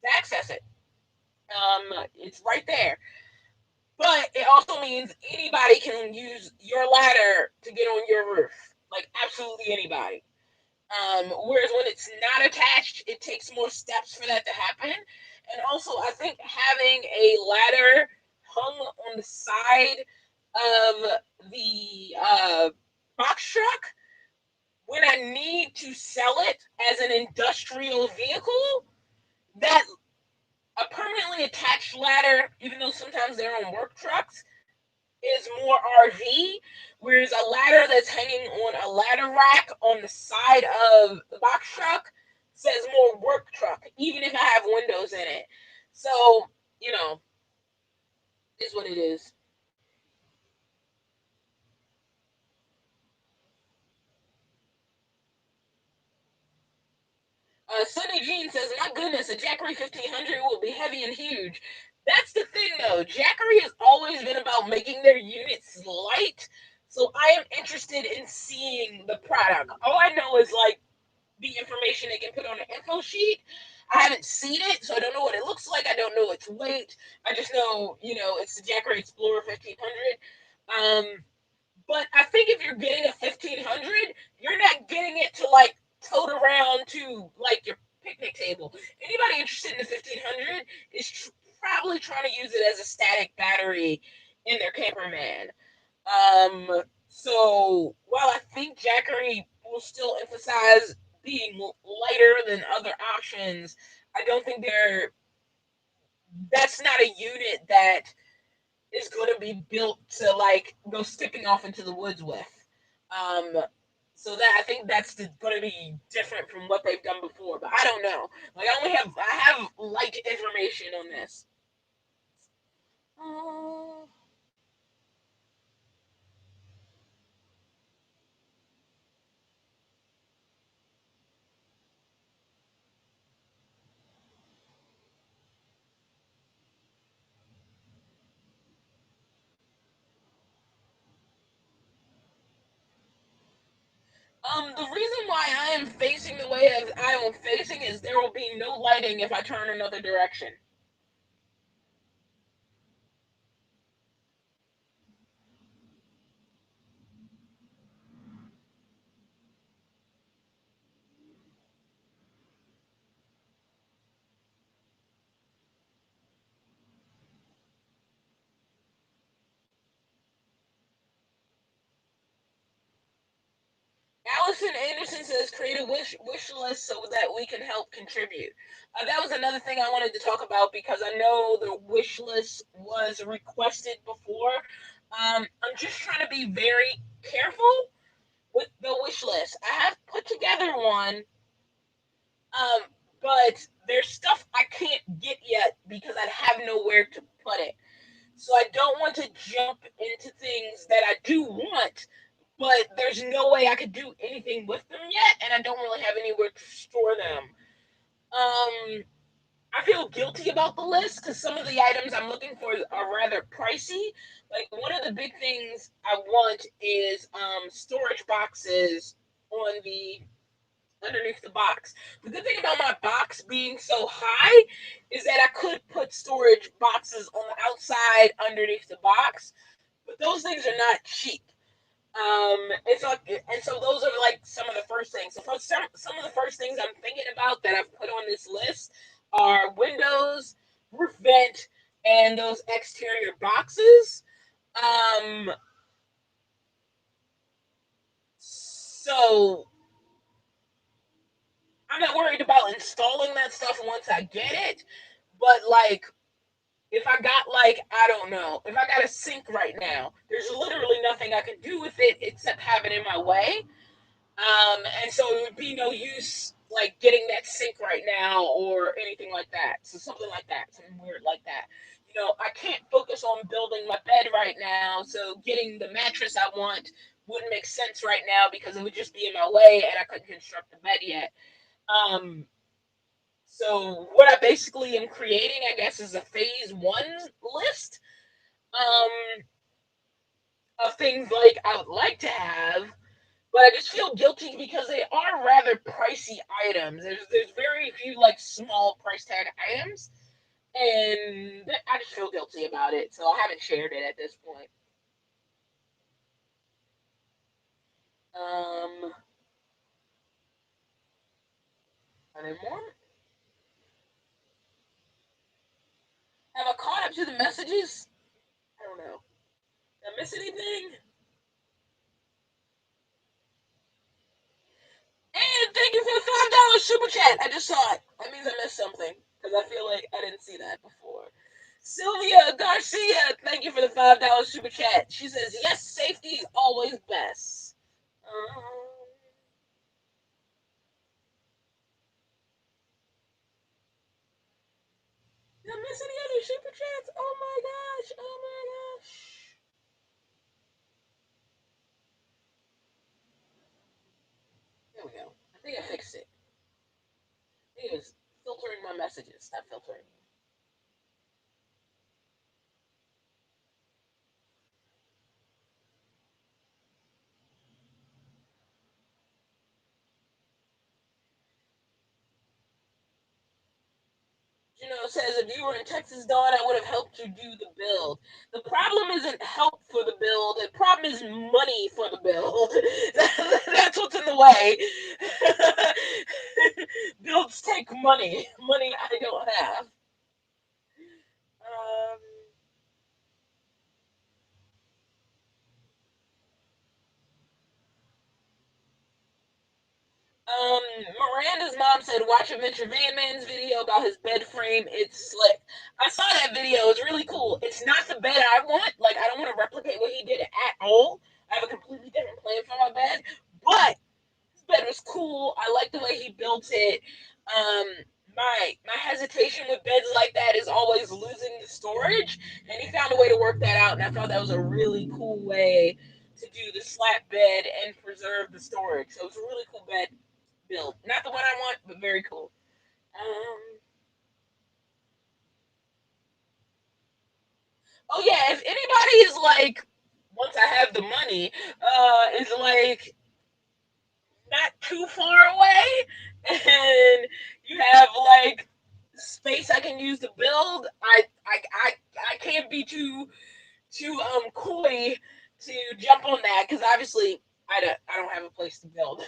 to access it. It's right there. But it also means anybody can use your ladder to get on your roof. Like absolutely anybody. Whereas when it's not attached, it takes more steps for that to happen. And also, I think having a ladder hung on the side of the box truck when I need to sell it as an industrial vehicle, that a permanently attached ladder, even though sometimes they're on work trucks, is more RV, whereas a ladder that's hanging on a ladder rack on the side of the box truck says more work truck, even if I have windows in it. So, you know, is what it is. Sunny Jean says, "My goodness, a Jackery 1500 will be heavy and huge." That's the thing, though. Jackery has always been about making their units light, so I am interested in seeing the product. All I know is like the information they can put on the info sheet. I haven't seen it, so I don't know what it looks like. I don't know its weight. I just know, it's the Jackery Explorer 1500. But I think if you're getting a 1500, you're not getting it to like tote around to like your picnic table. Anybody interested in the 1500 is probably trying to use it as a static battery in their camper van. So while I think Jackery will still emphasize being lighter than other options, I don't think that's not a unit that is going to be built to like go skipping off into the woods with. Um, so that I think that's going to be different from what they've done before, but I don't know. Like I have light information on this. Uh, the reason why I am facing the way as I am facing is there will be no lighting if I turn another direction. Allison Anderson says create a wish list so that we can help contribute. That was another thing I wanted to talk about because I know the wish list was requested before. I'm just trying to be very careful with the wish list. I have put together one, um, but there's stuff I can't get yet because I have nowhere to put it. So I don't want to jump into things that I do want, but there's no way I could do anything with them yet, and I don't really have anywhere to store them. I feel guilty about the list because some of the items I'm looking for are rather pricey. Like one of the big things I want is storage boxes on the underneath the box. The good thing about my box being so high is that I could put storage boxes on the outside underneath the box, but those things are not cheap. And so those are like some of the first things. So for some of the first things I'm thinking about that I've put on this list are windows, roof vent, and those exterior boxes. Um, so I'm not worried about installing that stuff once I get it, but like if I got like I don't know, if I got a sink right now, there's literally nothing I can do with it except have it in my way. And so it would be no use like getting that sink right now or anything like that. So something like that, something weird like that. I can't focus on building my bed right now, so getting the mattress I want wouldn't make sense right now because it would just be in my way and I couldn't construct the bed yet. Um, so what I basically am creating, I guess, is a phase 1 list of things like I would like to have, but I just feel guilty because they are rather pricey items. There's very few like small price tag items, and I just feel guilty about it, so I haven't shared it at this point. Are there more? Have I caught up to the messages? I don't know. Did I miss anything? And thank you for the $5 super chat. I just saw it. That means I missed something because I feel like I didn't see that before. Sylvia Garcia, thank you for the $5 super chat. She says, yes, safety is always best. Did I miss any other super chats? Oh my gosh. Oh my gosh. There we go. I think I fixed it. I think it was filtering my messages. Stop filtering. Says if you were in Texas, Dawn, I would have helped you do the build. The problem isn't help for the build. The problem is money for the build. That's what's in the way. Builds take money. Money I don't have. Um, Miranda's mom said, watch Adventure Van Man's video about his bed frame. It's slick. I saw that video. It's really cool. It's not the bed I want. Like, I don't want to replicate what he did at all. I have a completely different plan for my bed. But his bed was cool. I like the way he built it. Um, my hesitation with beds like that is always losing the storage. And he found a way to work that out. And I thought that was a really cool way to do the slat bed and preserve the storage. So it's a really cool bed build. Not the one I want, but very cool. Um, oh yeah, if anybody is like, once I have the money, is like not too far away, and you have like space I can use to build, I can't be too coy to jump on that because obviously I don't have a place to build.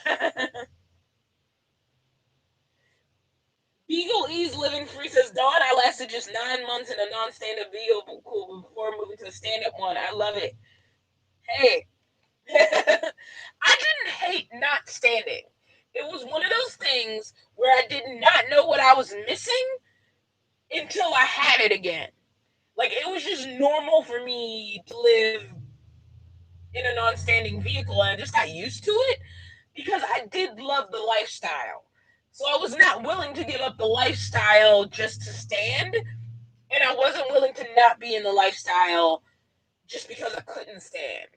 Beagle E's Living Free says, Dawn, I lasted just 9 months in a non-stand-up vehicle before moving to a stand-up one. I love it. Hey, I didn't hate not standing. It was one of those things where I did not know what I was missing until I had it again. Like, it was just normal for me to live in a non-standing vehicle, and I just got used to it because I did love the lifestyle. So I was not willing to give up the lifestyle just to stand, and I wasn't willing to not be in the lifestyle just because I couldn't stand.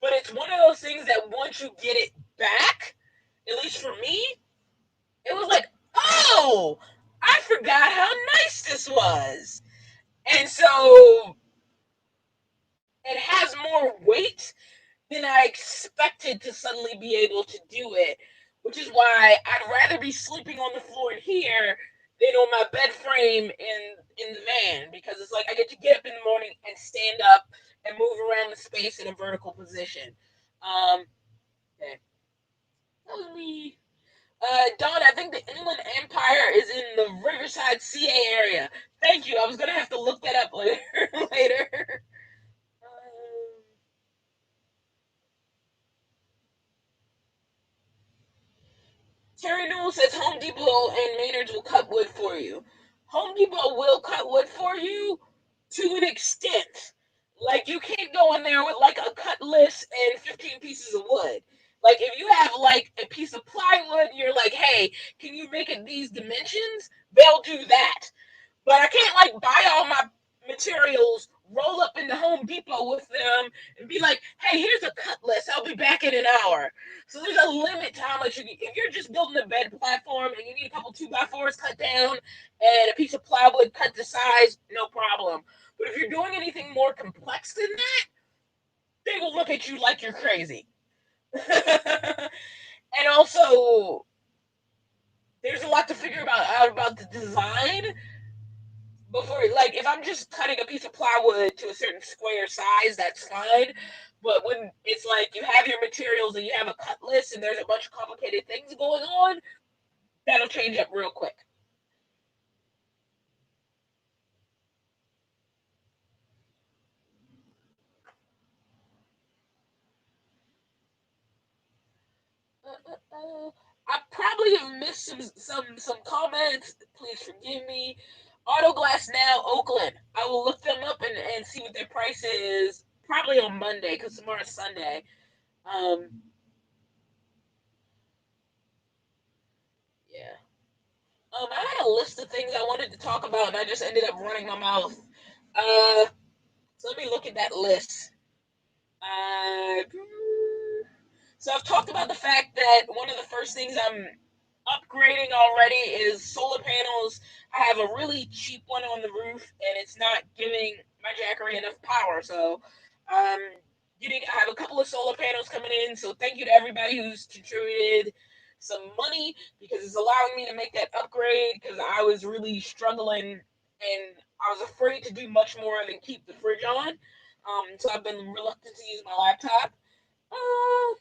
But it's one of those things that once you get it back, at least for me, it was like, oh, I forgot how nice this was. And so it has more weight than I expected to suddenly be able to do it, which is why I'd rather be sleeping on the floor in here than on my bed frame in the van, because it's like I get to get up in the morning and stand up and move around the space in a vertical position. Okay. That was me. Dawn, I think the Inland Empire is in the Riverside, CA area. Thank you. I was gonna have to look that up later. later. Um, Terry Newell says Home Depot and Maynard's will cut wood for you. Home Depot will cut wood for you to an extent. Like, you can't go in there with like a cutlass and 15 pieces of wood. Like, if you have like a piece of plywood, you're like, hey, can you make it these dimensions? They'll do that. But I can't like buy all my materials, roll up into Home Depot with them, and be like, "Hey, here's a cut list. I'll be back in an hour." So there's a limit to how much you need. If you're just building a bed platform and you need a couple 2x4s cut down and a piece of plywood cut to size, no problem. But if you're doing anything more complex than that, they will look at you like you're crazy. And also, there's a lot to figure out about the design before, like, if I'm just cutting a piece of plywood to a certain square size, that's fine. But when it's like you have your materials and you have a cut list and there's a bunch of complicated things going on, that'll change up real quick. I probably have missed some comments. Please forgive me. Autoglass Now, Oakland. I will look them up and see what their price is. Probably on Monday because tomorrow's Sunday. Um, yeah. I had a list of things I wanted to talk about, and I just ended up running my mouth. Uh, so let me look at that list. Uh, so I've talked about the fact that one of the first things I'm upgrading already is solar panels. I have a really cheap one on the roof, and it's not giving my Jackery enough power. So I'm I have a couple of solar panels coming in. So thank you to everybody who's contributed some money because it's allowing me to make that upgrade because I was really struggling and I was afraid to do much more than keep the fridge on. So I've been reluctant to use my laptop. Uh,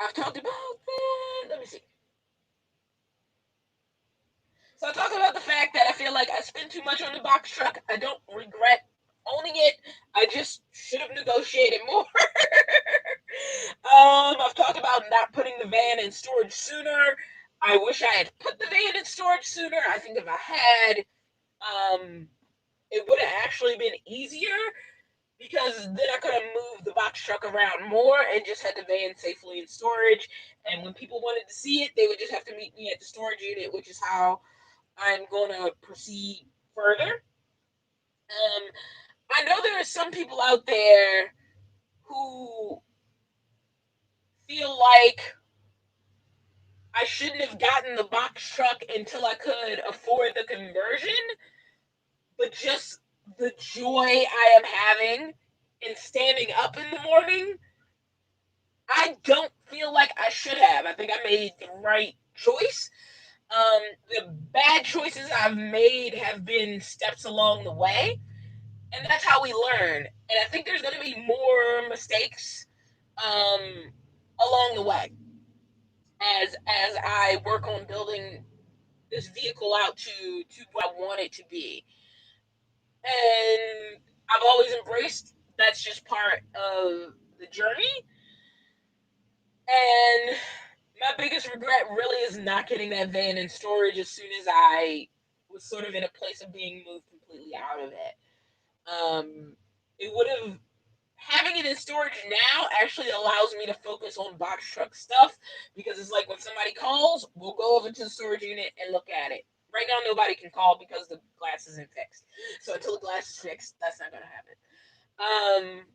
I've talked about that. Let me see. So I talk about the fact that I feel like I spend too much on the box truck. I don't regret owning it. I just should have negotiated more. I've talked about not putting the van in storage sooner. I wish I had put the van in storage sooner. I think if I had, it would have actually been easier because then I could have moved the box truck around more and just had the van safely in storage. And when people wanted to see it, they would just have to meet me at the storage unit, which is how I'm going to proceed further. I know there are some people out there who feel like I shouldn't have gotten the box truck until I could afford the conversion, but just the joy I am having in standing up in the morning, I don't feel like I should have. I think I made the right choice. The bad choices I've made have been steps along the way, and that's how we learn. And I think there's going to be more mistakes along the way as I work on building this vehicle out to what I want it to be. And I've always embraced that's just part of the journey. And my biggest regret really is not getting that van in storage as soon as I was sort of in a place of being moved completely out of it. It would have having it in storage now actually allows me to focus on box truck stuff because it's like when somebody calls, we'll go over to the storage unit and look at it. Right now, nobody can call because the glass isn't fixed. So until the glass is fixed, that's not going to happen. Um,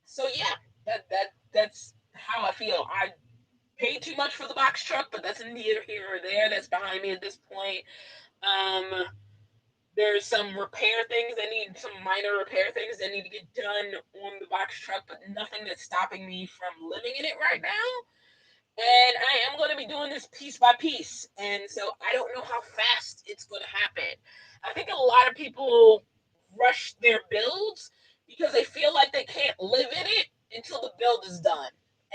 so yeah, that's how I feel. I paid too much for the box truck, but that's neither here or there. That's behind me at this point. Um, there's some repair things that need some minor repair things that need to get done on the box truck, but nothing that's stopping me from living in it right now. And I am going to be doing this piece by piece. And so I don't know how fast it's going to happen. I think a lot of people rush their builds because they feel like they can't live in it until the build is done.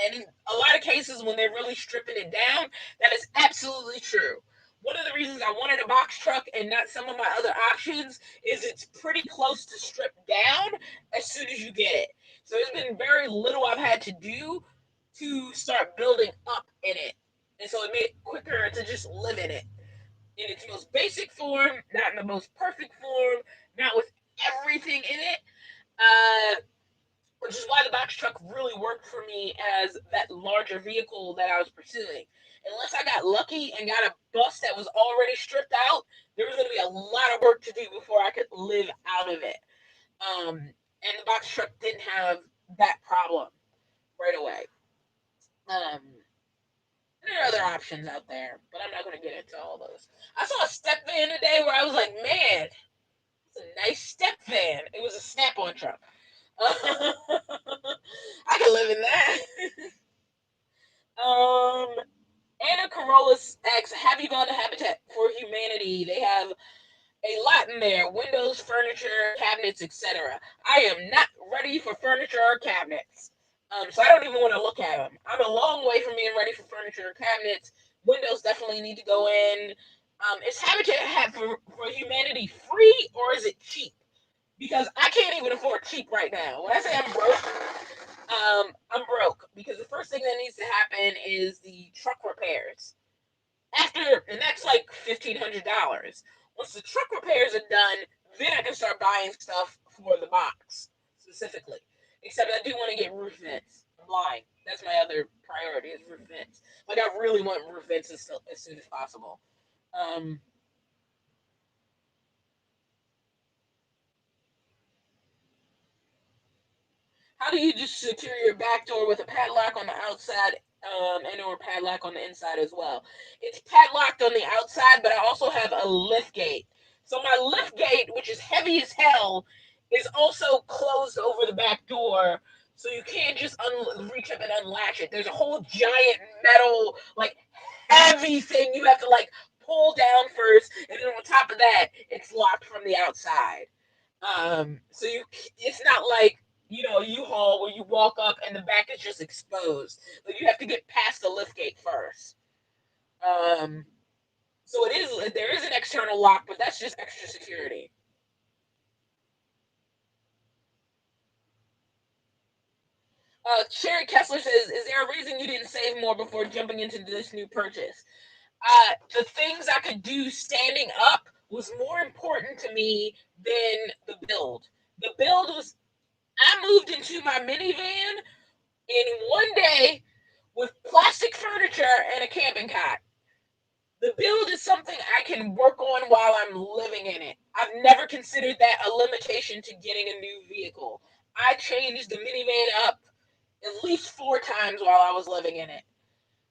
And in a lot of cases, when they're really stripping it down, that is absolutely true. One of the reasons I wanted a box truck and not some of my other options is it's pretty close to stripped down as soon as you get it. So there's been very little I've had to do to start building up in it. And so it made it quicker to just live in it in its most basic form, not in the most perfect form, not with everything in it. Uh, which is why the box truck really worked for me as that larger vehicle that I was pursuing. Unless I got lucky and got a bus that was already stripped out, there was going to be a lot of work to do before I could live out of it. And the box truck didn't have that problem right away. Um, there are other options out there, but I'm not going to get into all those. I saw a step van today where I was like, man, it's a nice step van. It was a Snap-on truck. I could live in that. um, Anna Carolus asks, have you gone to Habitat for Humanity? They have a lot in there: windows, furniture, cabinets, etc. I am not ready for furniture or cabinets. So I don't even want to look at them. I'm a long way from being ready for furniture or cabinets. Windows definitely need to go in. Is Habitat for Humanity free or is it cheap? Because I can't even afford cheap right now. When I say I'm broke because the first thing that needs to happen is the truck repairs. And that's like $1,500. Once the truck repairs are done, then I can start buying stuff for the box specifically. Except I do want to get roof vents. I'm lying. That's my other priority is roof vents. Like I really want roof vents as soon as possible. Um, how do you just secure your back door with a padlock on the outside and or padlock on the inside as well? It's padlocked on the outside, but I also have a lift gate. So my lift gate, which is heavy as hell, is also closed over the back door. So you can't just reach up and unlatch it. There's a whole giant metal, like heavy thing you have to like pull down first, and then on top of that, it's locked from the outside. So it's not like U-Haul where you walk up and the back is just exposed. Like you have to get past the lift gate first. Um, so there is an external lock, but that's just extra security. Sherry Kessler says, "Is there a reason you didn't save more before jumping into this new purchase?" The things I could do standing up was more important to me than the build. The build was I moved into my minivan in one day with plastic furniture and a camping cot. The build is something I can work on while I'm living in it. I've never considered that a limitation to getting a new vehicle. I changed the minivan up at least 4 times while I was living in it.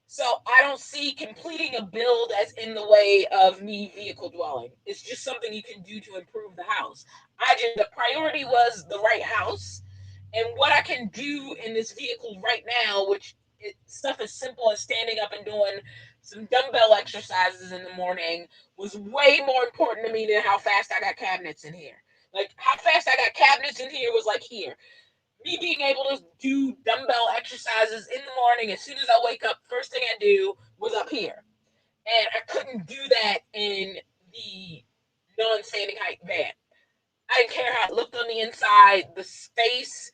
So I don't see completing a build as in the way of me vehicle dwelling. It's just something you can do to improve the house. The priority was the right house and what I can do in this vehicle right now, which stuff as simple as standing up and doing some dumbbell exercises in the morning, was way more important to me than how fast I got cabinets in here. Like how fast I got cabinets in here was like here. Me being able to do dumbbell exercises in the morning as soon as I wake up, first thing I do was up here. And I couldn't do that in the non-standing height van. I didn't care how it looked on the inside. The space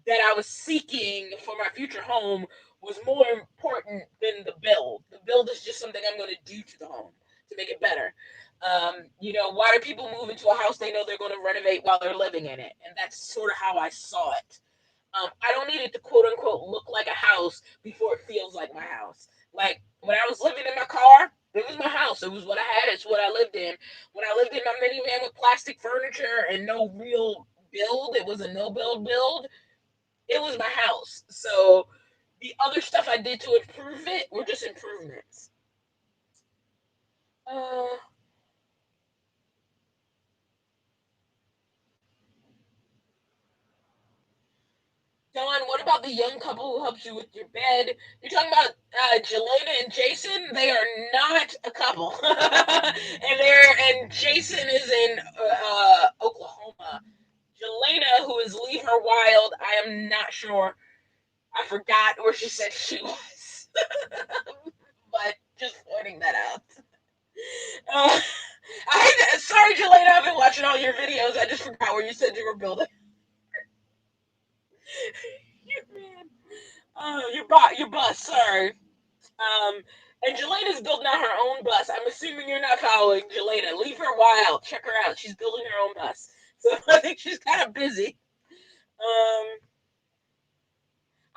that I was seeking for my future home was more important than the build. The build is just something I'm going to do to the home to make it better. Why do people move into a house they know they're going to renovate while they're living in it? And that's sort of how I saw it. I don't need it to quote unquote look like a house before it feels like my house. Like when I was living in my car, it was my house. It was what I had. It's what I lived in. When I lived in my minivan with plastic furniture and no real build, it was a no build. It was my house. So the other stuff I did to improve it were just improvements. Uh, Dawn, what about the young couple who helps you with your bed? You're talking about Jelena and Jason. They are not a couple, and Jason is in Oklahoma. Jelena, who is Leave Her Wild, I am not sure. I forgot where she said she was, but just pointing that out. Uh, sorry, Jelena, I've been watching all your videos. I just forgot where you said you were building. Your bus. Sorry. And Jelena's building out her own bus. I'm assuming you're not following Jelena. Leave her wild. Check her out. She's building her own bus. So I think she's kind of busy. Um,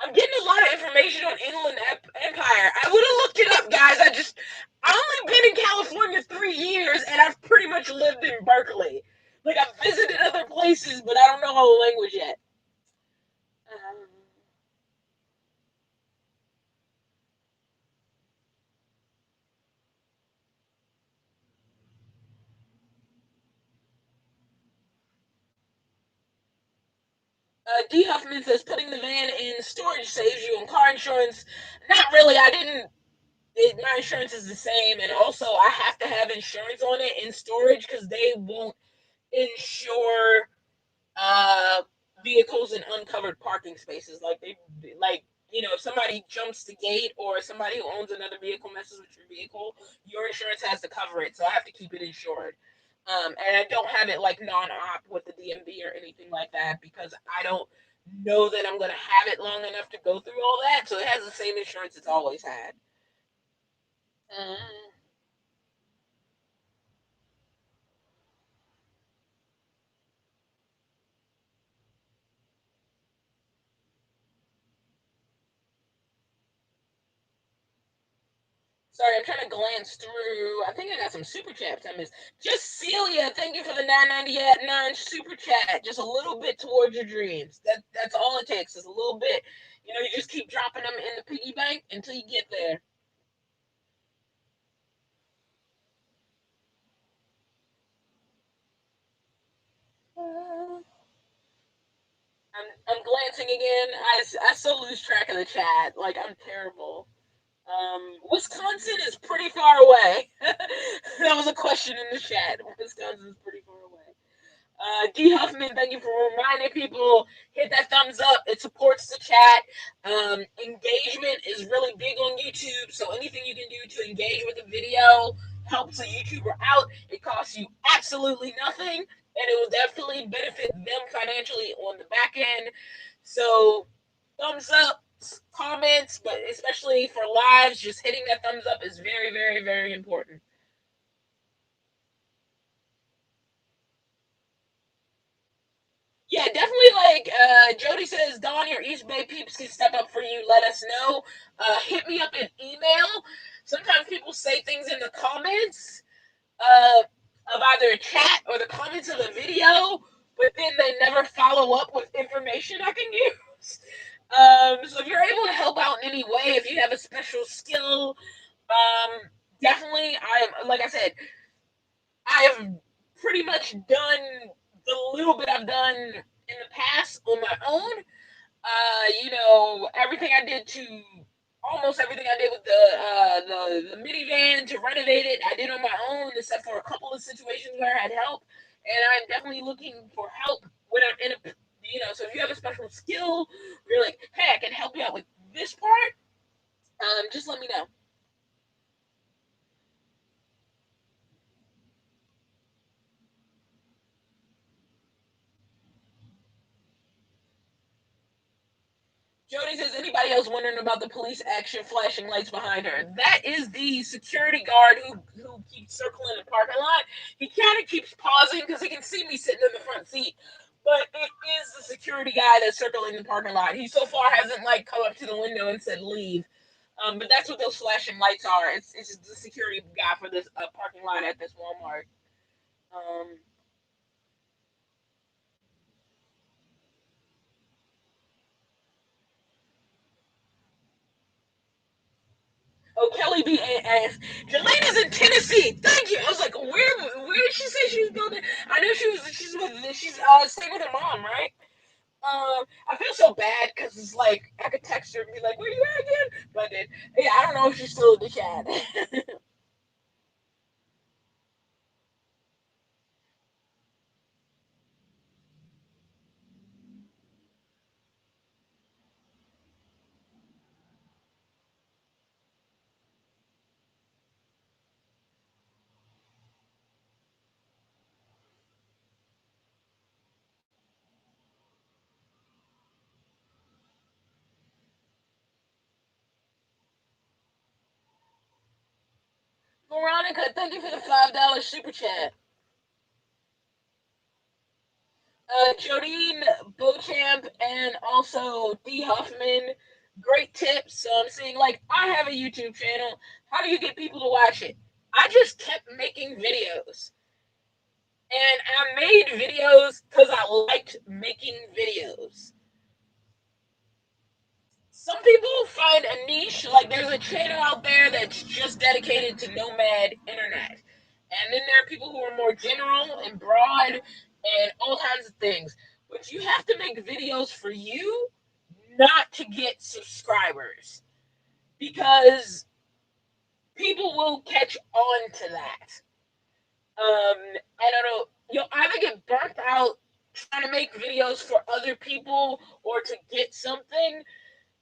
I'm getting a lot of information on Inland Empire. I would have looked it up, guys. I only been in California 3 years, and I've pretty much lived in Berkeley. Like I've visited other places, but I don't know the language yet. Um, D. Huffman says putting the van in storage saves you on car insurance. Not really. I didn't. My insurance is the same, and also I have to have insurance on it in storage because they won't insure uh, vehicles in uncovered parking spaces. Like if somebody jumps the gate or somebody who owns another vehicle messes with your vehicle, your insurance has to cover it. So I have to keep it insured. And I don't have it like non-op with the DMV or anything like that because I don't know that I'm going to have it long enough to go through all that. So it has the same insurance it's always had. Uh, Sorry, I'm trying to glance through. I think I got some super chats I missed. Just Celia, thank you for the 9.99 super chat. Just a little bit towards your dreams. That's all it takes. Is a little bit. You just keep dropping them in the piggy bank until you get there. I'm glancing again. I still lose track of the chat. Like I'm terrible. Wisconsin is pretty far away. That was a question in the chat. Wisconsin is pretty far away. D. Huffman, thank you for reminding people. Hit that thumbs up. It supports the chat. Engagement is really big on YouTube, so anything you can do to engage with the video helps a YouTuber out. It costs you absolutely nothing, and it will definitely benefit them financially on the back end. So, thumbs up, comments, but especially for lives, just hitting that thumbs up is very, very, very important. Yeah, definitely. Like Jody says, Dawn, your East Bay peeps can step up for you. Let us know. Hit me up in email. Sometimes people say things in the comments uh, of either a chat or the comments of the video, but then they never follow up with information I can use. So if you're able to help out in any way, if you have a special skill, definitely. Like I said, I have pretty much done the little bit I've done in the past on my own. Everything I did to almost everything I did with the minivan to renovate it, I did on my own, except for a couple of situations where I had help. And I'm definitely looking for help when I'm in a So if you have a special skill, you're like, hey, I can help you out with this part. Just let me know. Jody says, anybody else wondering about the police action flashing lights behind her? That is the security guard who keeps circling the parking lot. He kind of keeps pausing because he can see me sitting in the front seat. But it is the security guy that's circling the parking lot. He so far hasn't like come up to the window and said leave. But that's what those flashing lights are. It's just the security guy for this parking lot at this Walmart. Um, Oh, Kelly B asked, Jelena's in Tennessee. Thank you. I was like, where did she say she was going? I know she's staying with her mom, right? I feel so bad because it's like I could text her and be like, where you at again? But then, yeah, I don't know if she's still in the chat. Veronica, thank you for the $5 super chat. Jodine Beauchamp and also D Huffman great tips. So I'm saying, like, I have a YouTube channel. How do you get people to watch it? I just kept making videos. And I made videos because I liked making videos. Some people find a niche, like there's a channel out there that's just dedicated to nomad internet. And then there are people who are more general and broad and all kinds of things. But you have to make videos for you, not to get subscribers. Because people will catch on to that. I don't know. You'll either get burnt out trying to make videos for other people or to get something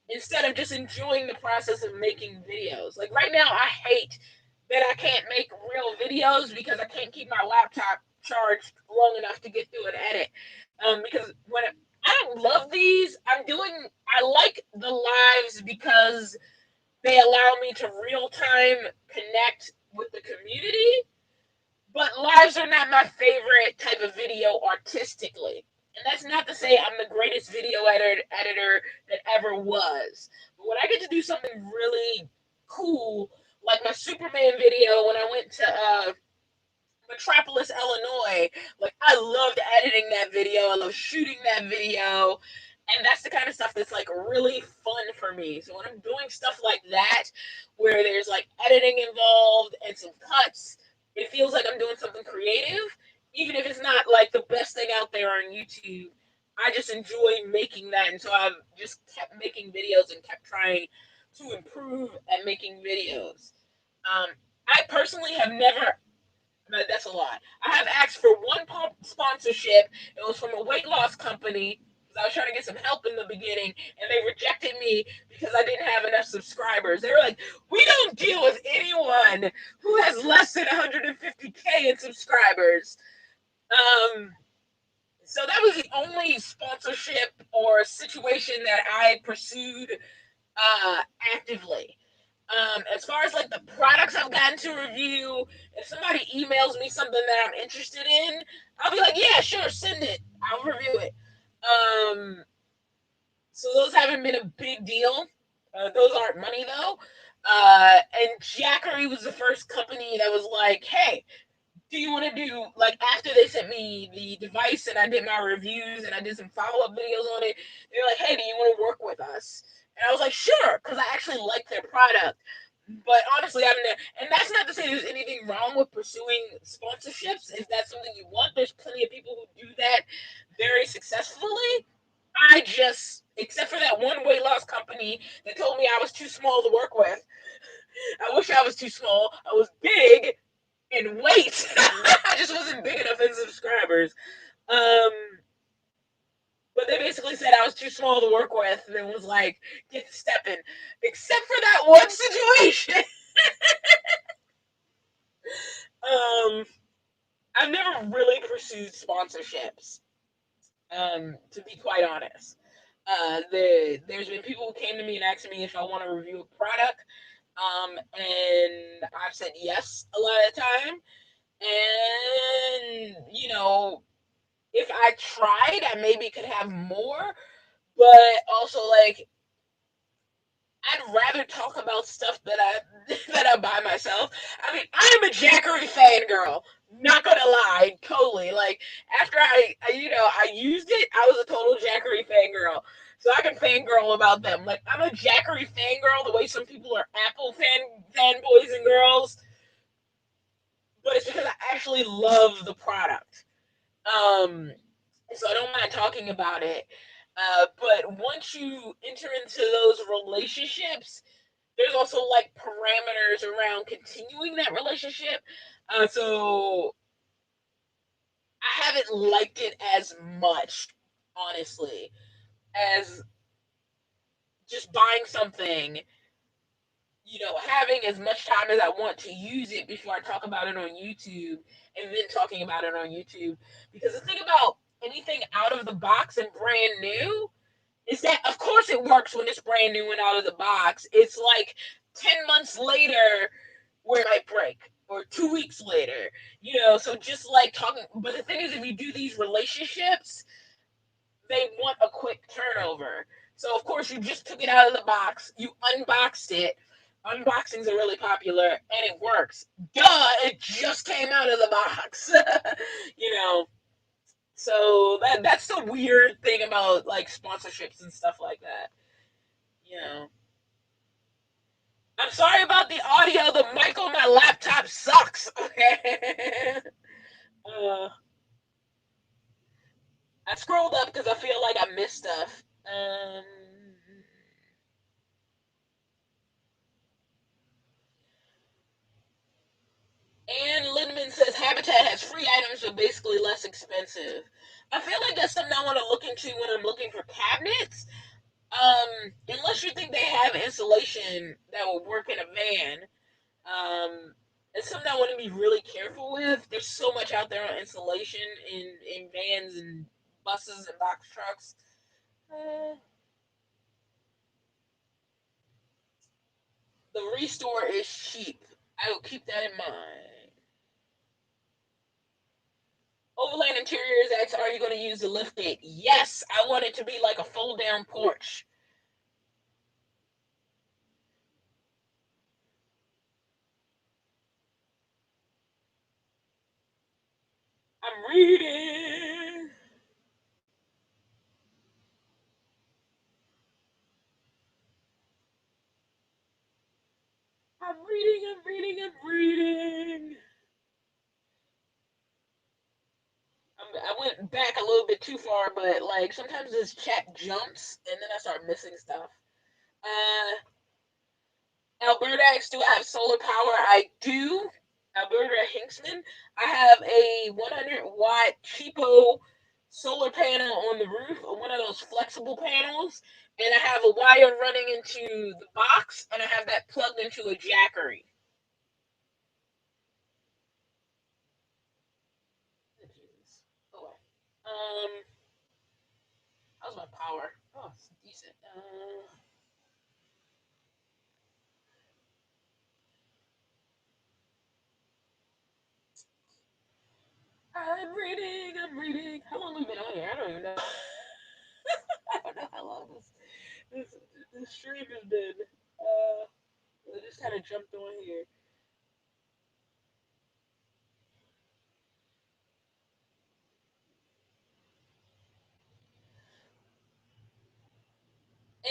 instead of just enjoying the process of making videos. Like right now, I hate that I can't make real videos because I can't keep my laptop charged long enough to get through an edit. Because I don't love these, I like the lives because they allow me to real time connect with the community, but lives are not my favorite type of video artistically. And that's not to say I'm the greatest video editor that ever was. But when I get to do something really cool, like my Superman video when I went to Metropolis, Illinois, like I loved editing that video. I love shooting that video. And that's the kind of stuff that's like really fun for me. So when I'm doing stuff like that, where there's like editing involved and some cuts, it feels like I'm doing something creative, even if it's not like the best thing out there on YouTube. I just enjoy making that. And so I've just kept making videos and kept trying to improve at making videos. Um, I personally have never, no, that's a lie. I have asked for one sponsorship. It was from a weight loss company because I was trying to get some help in the beginning, and they rejected me because I didn't have enough subscribers. They were like, "We don't deal with anyone who has less than 150K in subscribers." Um, so that was the only sponsorship or situation that I pursued actively. As far as like the products I've gotten to review, if somebody emails me something that I'm interested in, I'll be like, yeah, sure, send it. I'll review it. Um, so those haven't been a big deal. Those aren't money though. And Jackery was the first company that was like, hey, do you want to do, like, after they sent me the device and I did my reviews and I did some follow-up videos on it, they were like, hey, do you want to work with us? And I was like, sure, because I actually like their product. But honestly, I don't know. And that's not to say there's anything wrong with pursuing sponsorships. If that's something you want, there's plenty of people who do that very successfully. I just, except for that one weight loss company that told me I was too small to work with, I wish I was too small. I was big in weight. I just wasn't big enough in subscribers. Um, but they basically said I was too small to work with and was like, get the step in. Except for that one situation. um, I've never really pursued sponsorships, to be quite honest. There's been people who came to me and asked me if I want to review a product, and I've said yes a lot of the time. And, if I tried, I maybe could have more, but also, like, I'd rather talk about stuff that I that I buy myself. I mean, I'm a Jackery fangirl. Not gonna lie, totally. Like after I used it, I was a total Jackery fangirl. So I can fangirl about them. Like I'm a Jackery fangirl the way some people are Apple fanboys and girls, but it's because I actually love the product. Um, so I don't mind talking about it. But once you enter into those relationships, there's also like parameters around continuing that relationship. So I haven't liked it as much, honestly, as just buying something, having as much time as I want to use it before I talk about it on YouTube and then talking about it on YouTube. Because the thing about anything out of the box and brand new is that, of course, it works when it's brand new and out of the box. It's like 10 months later where it might break, or 2 weeks later, so just like talking. But the thing is, if you do these relationships, they want a quick turnover. So of course you just took it out of the box, you unboxed it. Unboxings are really popular and it works. Duh, it just came out of the box. you know. So that's the weird thing about like sponsorships and stuff like that. You know. I'm sorry about the audio. The mic on my laptop sucks. Okay. uh, I scrolled up because I feel like I missed stuff. And Lindemann says Habitat has free items but basically less expensive. I feel like that's something I want to look into when I'm looking for cabinets. Unless you think they have insulation that will work in a van, it's something I want to be really careful with. There's so much out there on insulation in vans and buses and box trucks. Uh, the Restore is cheap. I will keep that in mind. Overland Interiors asks, are you going to use the lift gate? Yes, I want it to be like a fold down porch. I'm reading. I'm reading, I'm reading, I'm reading. I went back a little bit too far, but like sometimes this chat jumps and then I start missing stuff. Uh, Alberta X, do I have solar power? I do. Alberta Hinksman. I have a 100-watt cheapo solar panel on the roof, one of those flexible panels, and I have a wire running into the box, and I have that plugged into a Jackery. Oh, how's my power? Oh, it's decent. I'm reading. I'm reading. How long have we been on here? I don't even know. I don't know how long this this stream has been. I just kind of jumped on here.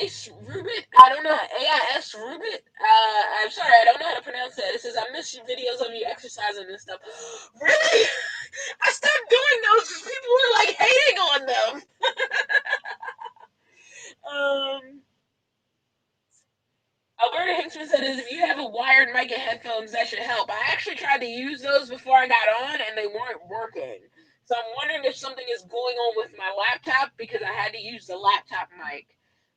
Ace Rubit, I don't know. AIS Rubit. I'm sorry, I don't know how to pronounce that. It says I miss your videos of you exercising and stuff. Really? I stopped doing those because people were like hating on them. um, Alberta Hinksman said, if you have a wired mic and headphones, that should help. I actually tried to use those before I got on, and they weren't working. So I'm wondering if something is going on with my laptop because I had to use the laptop mic,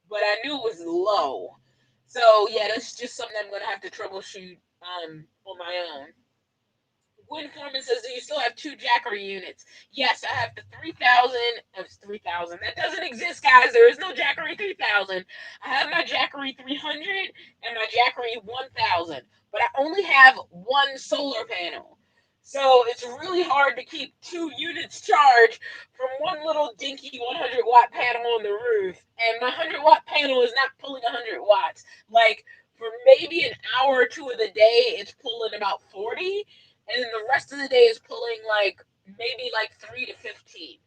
but I knew it was low. So yeah, that's just something I'm gonna have to troubleshoot on my own. Gwen Foreman says, do you still have two Jackery units? Yes, I have the 3000. It's 3000. That doesn't exist, guys. There is no Jackery 3000. I have my Jackery 300 and my Jackery 1000, but I only have one solar panel. So it's really hard to keep two units charged from one little dinky 100-watt panel on the roof. And my 100-watt panel is not pulling 100 watts. Like, for maybe an hour or two of the day, it's pulling about 40, and then the rest of the day is pulling like maybe like 3 to 15.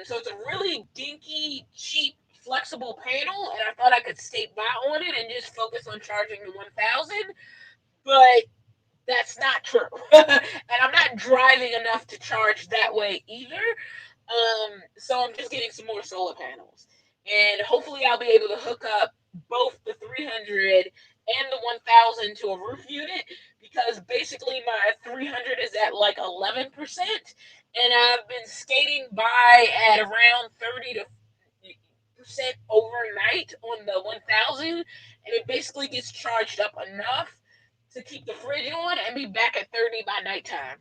So it's a really dinky, cheap, flexible panel, and I thought I could stay by on it and just focus on charging the 1000, but that's not true. And I'm not driving enough to charge that way either. So I'm just getting some more solar panels, and hopefully I'll be able to hook up both the 300 and the 1000 to a roof unit, because basically my 300 is at like 11%, and I've been skating by at around 30% overnight on the 1000, and it basically gets charged up enough to keep the fridge on and be back at 30 by nighttime.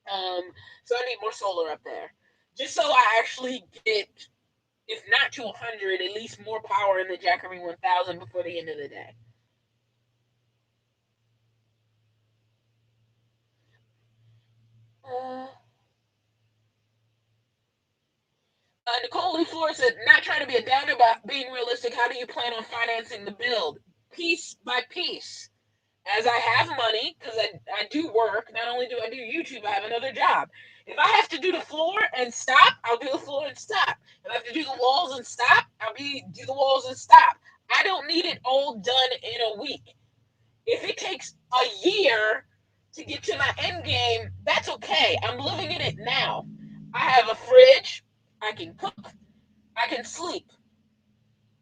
Um, so I need more solar up there, just so I actually get, if not to 100, at least more power in the Jackery 1000 before the end of the day. Uh, Nicole Lee Flores said, not trying to be a downer, but being realistic, how do you plan on financing the build? Piece by piece. As I have money, because I do work, not only do I do YouTube, I have another job. If I have to do the floor and stop, I'll do the floor and stop. If I have to do the walls and stop, do the walls and stop. I don't need it all done in a week. If it takes a year to get to my end game, that's okay. I'm living in it now. I have a fridge. I can cook. I can sleep.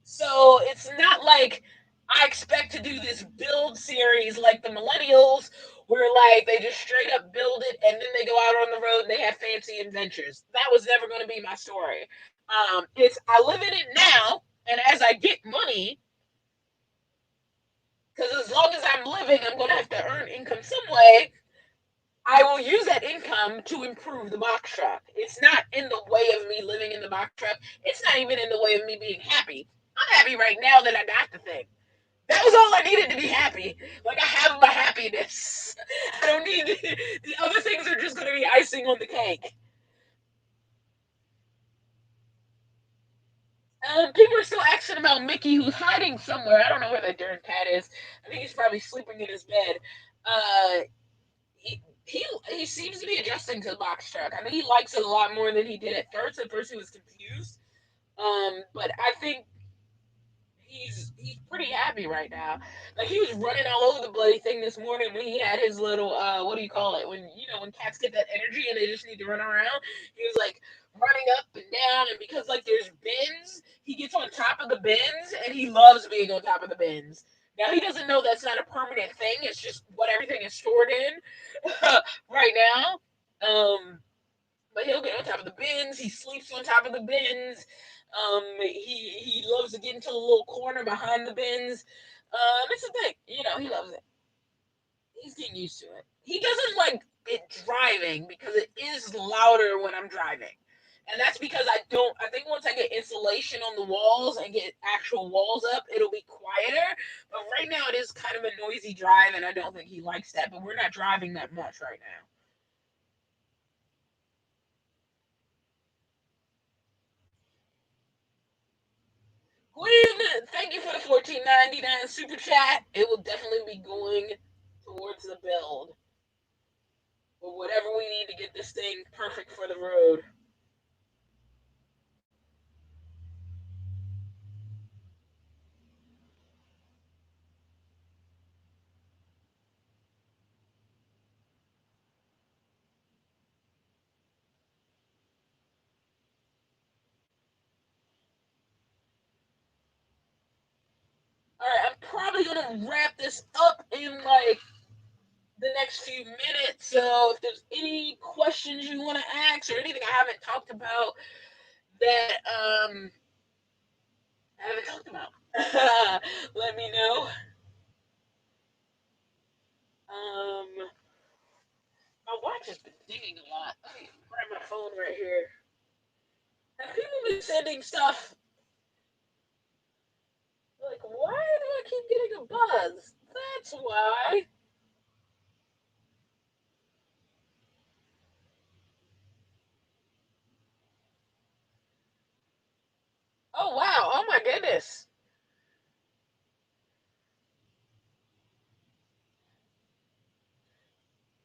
So it's not like I expect to do this build series like the millennials, where like they just straight up build it and then they go out on the road and they have fancy adventures. That was never going to be my story. It's I live in it now, and as I get money, because as long as I'm living, I'm going to have to earn income some way. I will use that income to improve the box truck. It's not in the way of me living in the box truck. It's not even in the way of me being happy. I'm happy right now that I got the thing. That was all I needed to be happy. Like, I have my happiness. I don't need the other things are just going to be icing on the cake. People are still asking about Mickey, who's hiding somewhere. I don't know where that darn cat is. I think he's probably sleeping in his bed. Uh, he seems to be adjusting to the box truck. I think he likes it a lot more than he did at first. At first, he was confused. But I think he's pretty happy right now. Like, he was running all over the bloody thing this morning when he had his little what do you call it? When cats get that energy and they just need to run around. He was like running up and down, and because like there's bins, he gets on top of the bins and he loves being on top of the bins. Now he doesn't know that's not a permanent thing. It's just what everything is stored in right now. But he'll get on top of the bins. He sleeps on top of the bins. He loves to get into the little corner behind the bins. It's a thing, he loves it. He's getting used to it. He doesn't like it driving because it is louder when I'm driving. And that's because I think once I get insulation on the walls and get actual walls up, it'll be quieter. But right now it is kind of a noisy drive, and I don't think he likes that. But we're not driving that much right now. Gwen, thank you for the 14.99 super chat. It will definitely be going towards the build or whatever we need to get this thing perfect for the road. All right, I'm probably gonna wrap this up in like the next few minutes. So if there's any questions you want to ask or anything I haven't talked about that I haven't talked about, let me know. Um, my watch has been dinging a lot. Let me grab my phone right here. Have people been sending stuff? Like, why do I keep getting a buzz? That's why. Oh, wow. Oh, my goodness.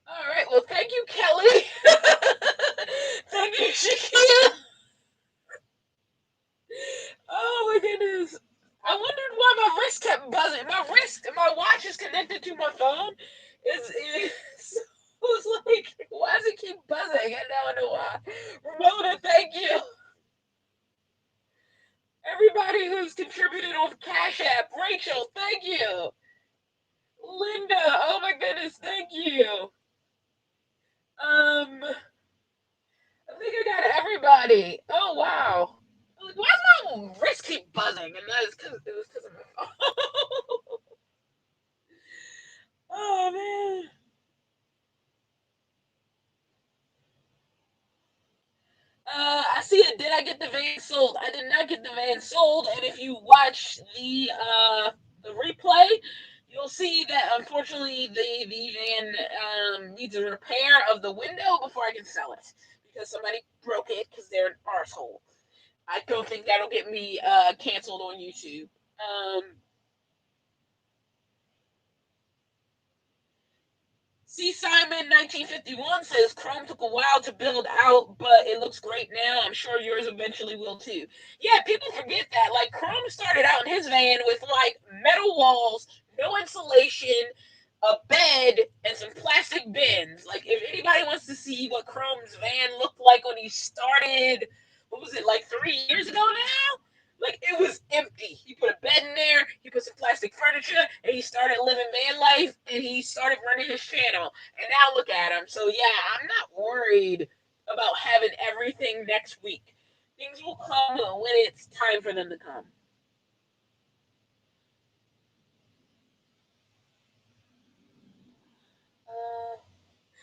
All right. Well, thank you, Kelly. Thank you, Shakia. Oh, my goodness. I wondered why my wrist kept buzzing. My watch is connected to my phone. It was like, why does it keep buzzing? And now I know why. Ramona, thank you. Everybody who's contributed on Cash App. Rachel, thank you. Linda, oh my goodness, thank you. I think I got everybody. Oh wow. Like, why does my wrist keep buzzing? And that is because it was because of my phone. Oh man. I see it. Did I get the van sold? I did not get the van sold. And if you watch the replay, you'll see that unfortunately the van needs a repair of the window before I can sell it because somebody broke it because they're an arsehole. I don't think that'll get me canceled on YouTube. C. Simon 1951 says Chrome took a while to build out, but it looks great now. I'm sure yours eventually will too. Yeah, people forget that. Like Chrome started out in his van with like metal walls, no insulation, a bed, and some plastic bins. Like if anybody wants to see what Chrome's van looked like when he started, what was it, like 3 years ago now? Like it was empty. He put a bed in there, he put some plastic furniture, and he started living van life and he started running his channel. And now look at him. So yeah, I'm not worried about having everything next week. Things will come when it's time for them to come.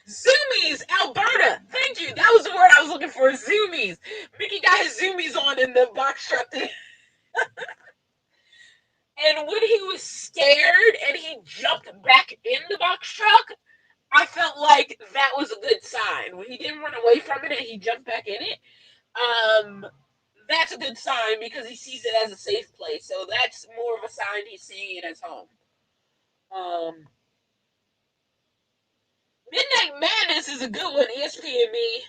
Zoomies, Alberta. Thank you. That was the word I was looking for. Zoomies. Mickey got his zoomies on in the box truck. And when he was scared and he jumped back in the box truck, I felt like that was a good sign. When he didn't run away from it and he jumped back in it, um, that's a good sign because he sees it as a safe place. So that's more of a sign he's seeing it as home. Um, Midnight Madness is a good one, ESPN me.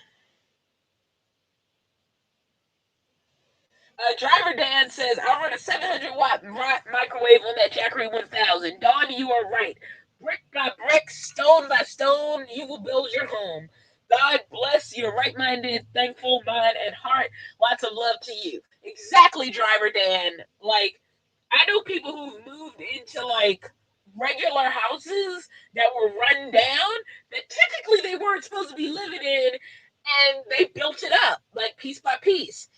Driver Dan says, I run a 700-watt microwave on that Jackery 1000. Dawn, you are right. Brick by brick, stone by stone, you will build your home. God bless your right-minded, thankful mind and heart. Lots of love to you. Exactly, Driver Dan. Like, I know people who've moved into, like, regular houses that were run down that technically they weren't supposed to be living in, and they built it up, like, piece by piece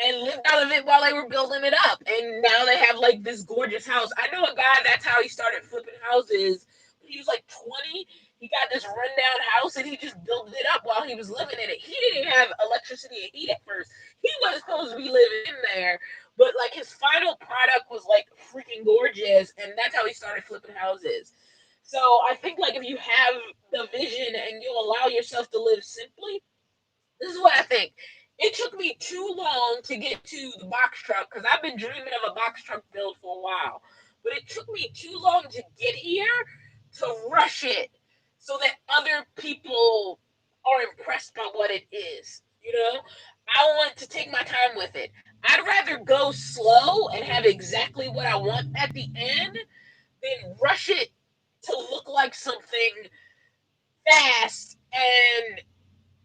and lived out of it while they were building it up. And now they have like this gorgeous house. I know a guy, that's how he started flipping houses. He was like 20. He got this rundown house and he just built it up while he was living in it. He didn't even have electricity and heat at first. He wasn't supposed to be living in there. But like his final product was like freaking gorgeous. And that's how he started flipping houses. So I think like if you have the vision and you allow yourself to live simply, this is what I think. It took me too long to get to the box truck because I've been dreaming of a box truck build for a while. But it took me too long to get here to rush it so that other people are impressed by what it is. You know, I want to take my time with it. I'd rather go slow and have exactly what I want at the end than rush it to look like something fast and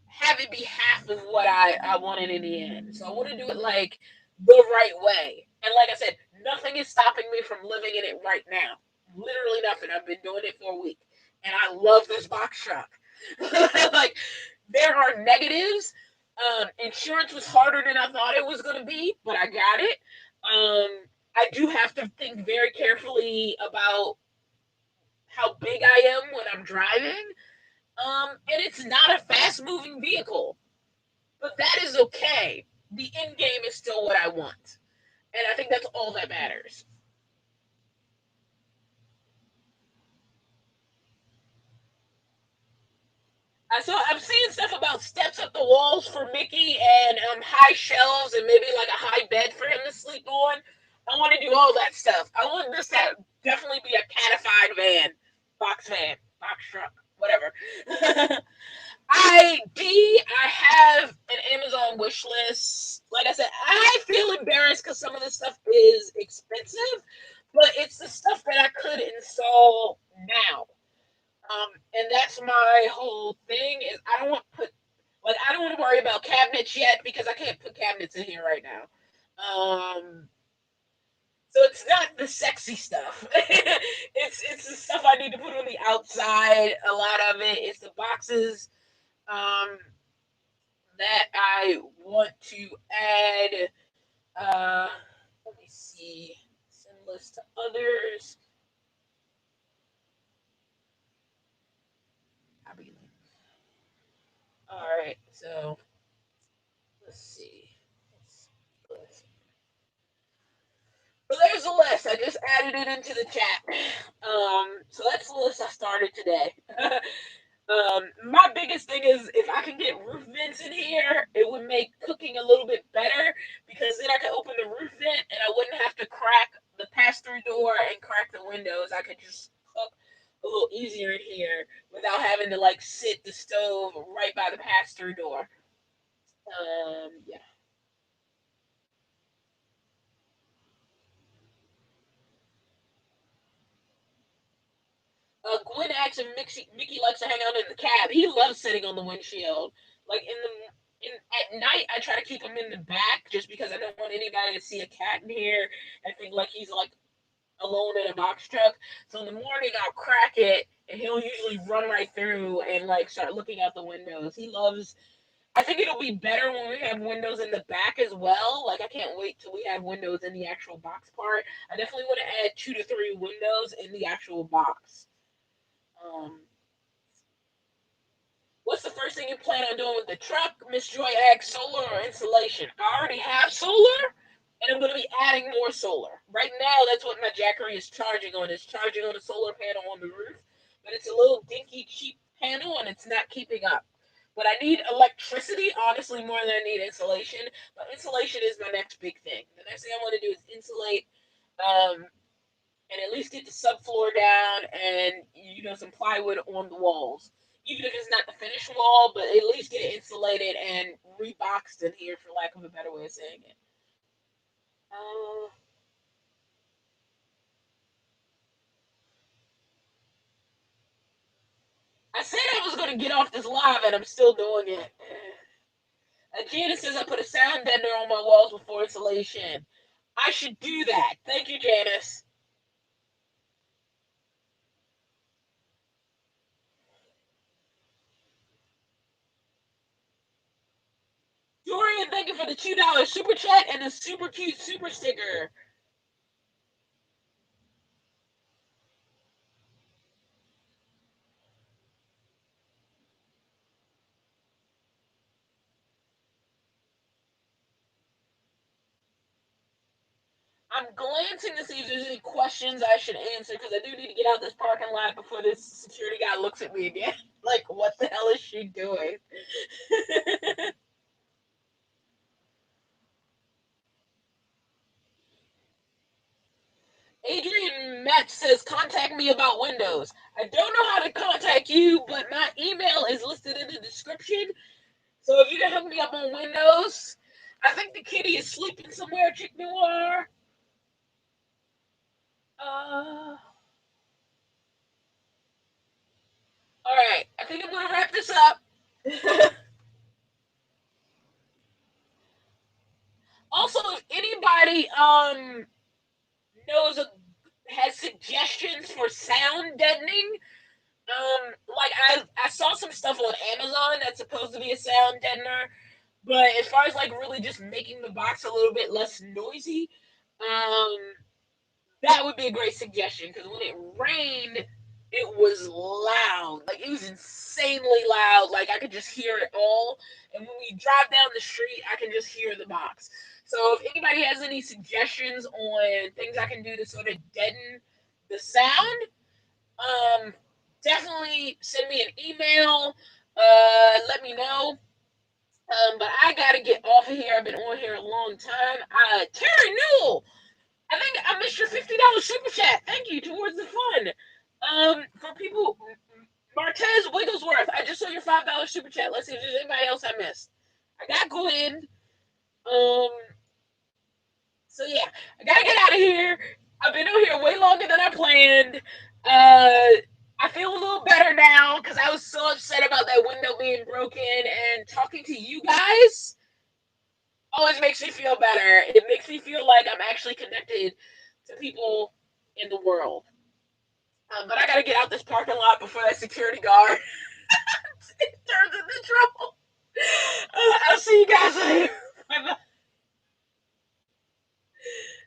have it be half of what I wanted in the end. So I want to do it like the right way. And like I said, nothing is stopping me from living in it right now. Literally nothing. I've been doing it for a week. And I love this box truck. Like, there are negatives. Insurance was harder than I thought it was going to be, but I got it. I do have to think very carefully about how big I am when I'm driving. And it's not a fast moving vehicle, but that is okay. The end game is still what I want. And I think that's all that matters. I'm seeing stuff about steps up the walls for Mickey and high shelves and maybe like a high bed for him to sleep on. I want to do all that stuff. I want this to definitely be a catified van, box truck, whatever. I have an Amazon wish list. Like I said, I feel embarrassed because some of this stuff is expensive, but it's the stuff that I could install now. And that's my whole thing is I don't want to worry about cabinets yet because I can't put cabinets in here right now. So it's not the sexy stuff. It's the stuff I need to put on the outside. A lot of it is the boxes. Um, that I want to add. Let me see. Send list to others. All right, so let's see. So there's a list. I just added it into the chat. So that's the list I started today. My biggest thing is if I can get roof vents in here, it would make cooking a little bit better because then could just cook a little easier in here without having to like sit the stove right by the pass-through door. Yeah. Gwen asks if Mickey likes to hang out in the cab. He loves sitting on the windshield. Like at night, I try to keep him in the back just because I don't want anybody to see a cat in here and think like he's like alone in a box truck. So in the morning, I'll crack it, and he'll usually run right through and like start looking out the windows. He loves. I think it'll be better when we have windows in the back as well. Like I can't wait till we have windows in the actual box part. I definitely want to add 2 to 3 windows in the actual box. Um, what's the first thing you plan on doing with the truck? Miss Joy asks solar or insulation. I already have solar, and I'm going to be adding more solar. Right now, that's what my Jackery is charging on. It's charging on a solar panel on the roof, but it's a little dinky, cheap panel, and it's not keeping up. But I need electricity, honestly, more than I need insulation. But insulation is my next big thing. The next thing I want to do is insulate, um, and at least get the subfloor down and some plywood on the walls. Even if it's not the finished wall, but at least get it insulated and reboxed in here, for lack of a better way of saying it. Uh, I said I was going to get off this live, and I'm still doing it. Janice says I put a sound deadener on my walls before insulation. I should do that. Thank you, Janice. Dorian, thank you for the $2 super chat and the super cute super sticker. I'm glancing to see if there's any questions I should answer because I do need to get out this parking lot before this security guy looks at me again. Like, what the hell is she doing? Adrian Metz says, contact me about Windows. I don't know how to contact you, but my email is listed in the description. So if you can hook me up on Windows, I think the kitty is sleeping somewhere, Chick Noir. All right, I think I'm gonna wrap this up. Also, if anybody knows has suggestions for sound deadening, like I saw some stuff on Amazon that's supposed to be a sound deadener, but as far as like really just making the box a little bit less noisy, um, that would be a great suggestion because when it rained, it was loud. Like it was insanely loud. Like I could just hear it all. And when we drive down the street, I can just hear the box. So if anybody has any suggestions on things I can do to sort of deaden the sound, definitely send me an email. Let me know. But I gotta get off of here. I've been on here a long time. Terry Newell, I think I missed your $50 super chat. Thank you towards the fun. For people, Martez Wigglesworth, I just saw your $5 super chat. Let's see if there's anybody else I missed. I got Glenn. Um, so yeah, I gotta get out of here. I've been on here way longer than I planned. I feel a little better now because I was so upset about that window being broken, and talking to you guys always makes me feel better. It makes me feel like I'm actually connected to people in the world. But I gotta get out this parking lot before that security guard turns into trouble. I'll see you guys later.